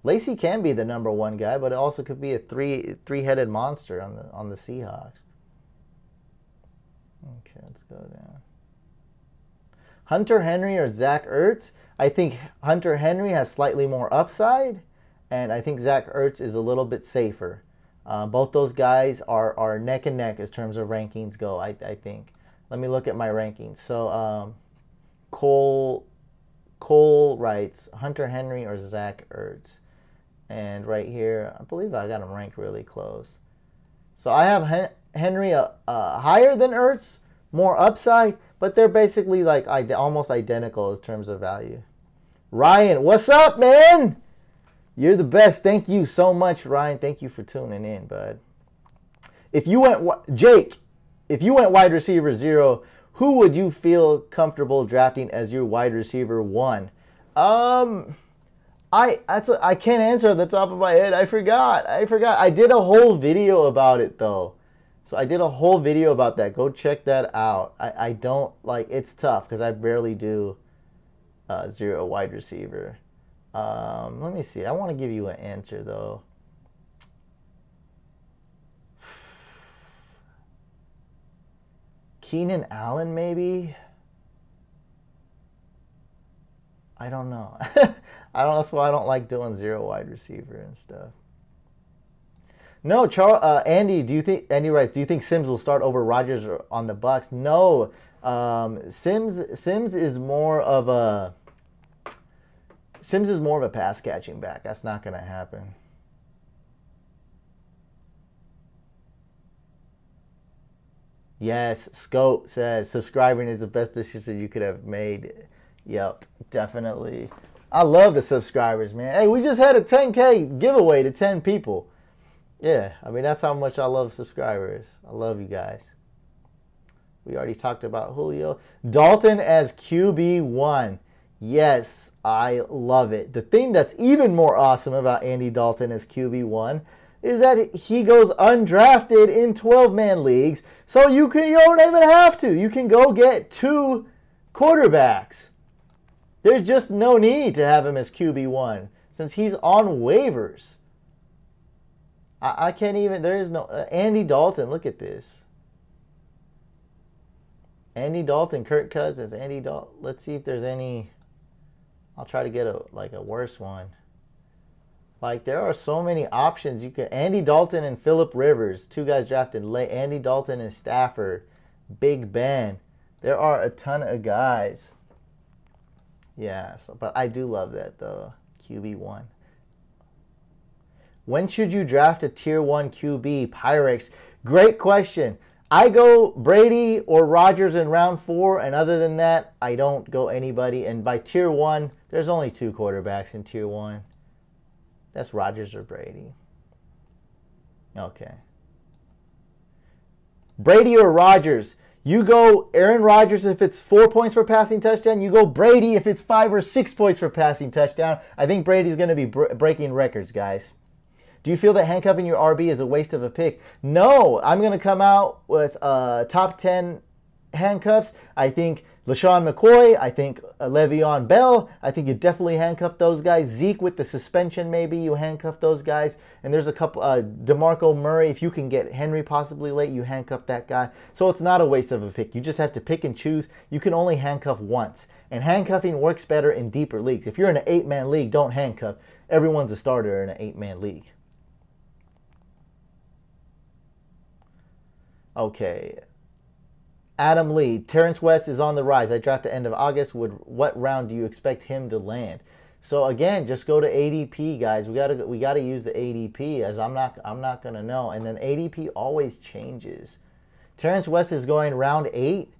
Lacey can be the number 1 guy, but it also could be a three-headed monster on the Seahawks. Okay, let's go down. Hunter Henry or Zach Ertz? I think Hunter Henry has slightly more upside, and I think Zach Ertz is a little bit safer. Both those guys are neck and neck as terms of rankings go, I think. Let me look at my rankings. So Cole writes Hunter Henry or Zach Ertz. And right here, I believe I got him ranked really close. So I have Henry higher than Ertz, more upside, but they're basically like almost identical in terms of value. Ryan, what's up, man? You're the best. Thank you so much, Ryan. Thank you for tuning in, bud. If you went wide receiver 0, who would you feel comfortable drafting as your wide receiver 1? I can't answer at the top of my head. I forgot. I did a whole video about it though. So I did a whole video about that. Go check that out. I don't like, it's tough because I barely do 0 wide receiver. Let me see. I want to give you an answer though. Keenan Allen, maybe. I don't know. I don't. That's why I don't like doing 0 wide receiver and stuff. No, Andy. Andy writes? Do you think Sims will start over Rodgers on the Bucs? No. Sims is more of a pass catching back. That's not going to happen. Yes, Scope says subscribing is the best decision you could have made. Yep, definitely. I love the subscribers, man. Hey, we just had a 10K giveaway to 10 people. Yeah, I mean, that's how much I love subscribers. I love you guys. We already talked about Julio. Dalton as QB1. Yes, I love it. The thing that's even more awesome about Andy Dalton as QB1 is that he goes undrafted in 12-man leagues, so you don't even have to. You can go get 2 quarterbacks. There's just no need to have him as QB1 since he's on waivers. I can't even, there is no, Andy Dalton, look at this. Andy Dalton, Kirk Cousins, Andy Dalton. Let's see if there's any, I'll try to get a worse one. Like, there are so many options. You can, Andy Dalton and Phillip Rivers, 2 guys drafted late. Andy Dalton and Stafford, Big Ben. There are a ton of guys. Yeah, but I do love that, though. QB1. When should you draft a tier 1 QB? Pyrex. Great question. I go Brady or Rodgers in round 4, and other than that, I don't go anybody. And by tier 1, there's only 2 quarterbacks in tier 1. That's Rodgers or Brady. Okay. Brady or Rodgers. You go Aaron Rodgers if it's 4 points for passing touchdown. You go Brady if it's 5 or 6 points for passing touchdown. I think Brady's going to be breaking records, guys. Do you feel that handcuffing your RB is a waste of a pick? No, I'm going to come out with top 10 handcuffs. I think LaShawn McCoy, I think Le'Veon Bell, I think you definitely handcuff those guys. Zeke with the suspension, maybe you handcuff those guys. And there's a couple, DeMarco Murray, if you can get Henry possibly late, you handcuff that guy. So it's not a waste of a pick. You just have to pick and choose. You can only handcuff once. And handcuffing works better in deeper leagues. If you're in an 8-man league, don't handcuff. Everyone's a starter in an 8-man league. Okay. Adam Lee, Terrence West is on the rise. I drafted end of August. What round do you expect him to land? So again, just go to ADP, guys. We gotta use the ADP, as I'm not gonna know. And then ADP always changes. Terrence West is going round 8.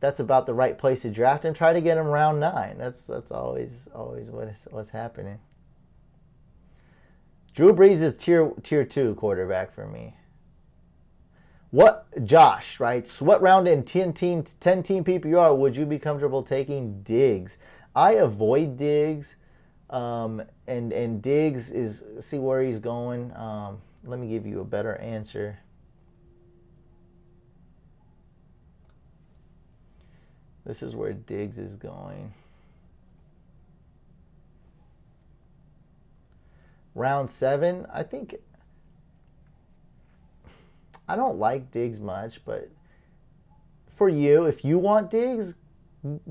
That's about the right place to draft him. Try to get him round 9. That's always what's happening. Drew Brees is tier 2 quarterback for me. Josh writes, what round in 10-team PPR would you be comfortable taking Diggs? I avoid Diggs, and Diggs is, see where he's going. Let me give you a better answer. This is where Diggs is going. Round 7, I think. I don't like Diggs much, but for you, if you want Diggs,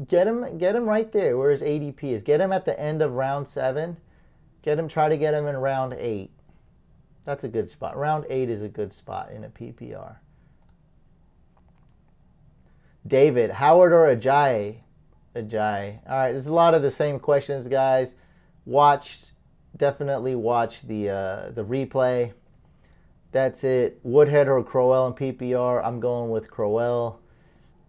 get him right there where his ADP is. Get him at the end of round 7. Try to get him in round 8. That's a good spot. Round 8 is a good spot in a PPR. David, Howard or Ajayi? Ajayi. All right, there's a lot of the same questions, guys. Definitely watch the replay. That's it. Woodhead or Crowell in PPR. I'm going with Crowell.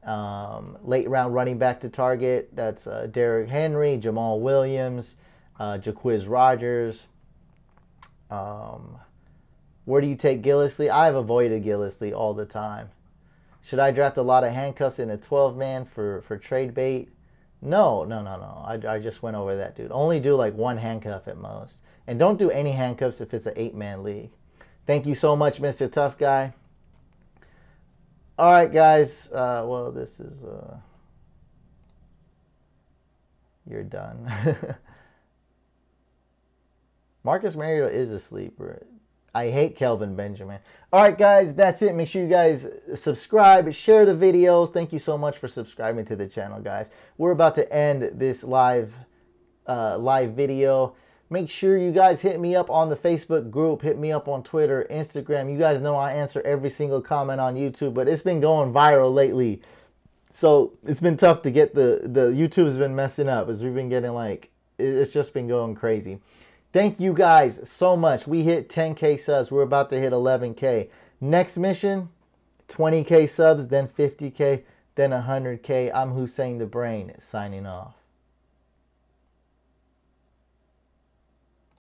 Late round running back to target. That's Derrick Henry, Jamal Williams, Jacquizz Rodgers. Where do you take Gillislee? I've avoided Gillislee all the time. Should I draft a lot of handcuffs in a 12-man for trade bait? No. I just went over that, dude. Only do like 1 handcuff at most. And don't do any handcuffs if it's an 8-man league. Thank you so much, Mr. Tough Guy. All right, guys. Well, this is... you're done. Marcus Mariota is a sleeper. I hate Kelvin Benjamin. All right, guys, that's it. Make sure you guys subscribe, share the videos. Thank you so much for subscribing to the channel, guys. We're about to end this live video. Make sure you guys hit me up on the Facebook group. Hit me up on Twitter, Instagram. You guys know I answer every single comment on YouTube, but it's been going viral lately. So it's been tough to get the YouTube's been messing up as we've been getting like, it's just been going crazy. Thank you guys so much. We hit 10K subs. We're about to hit 11K. Next mission, 20K subs, then 50K, then 100K. I'm Hussein the Brain signing off.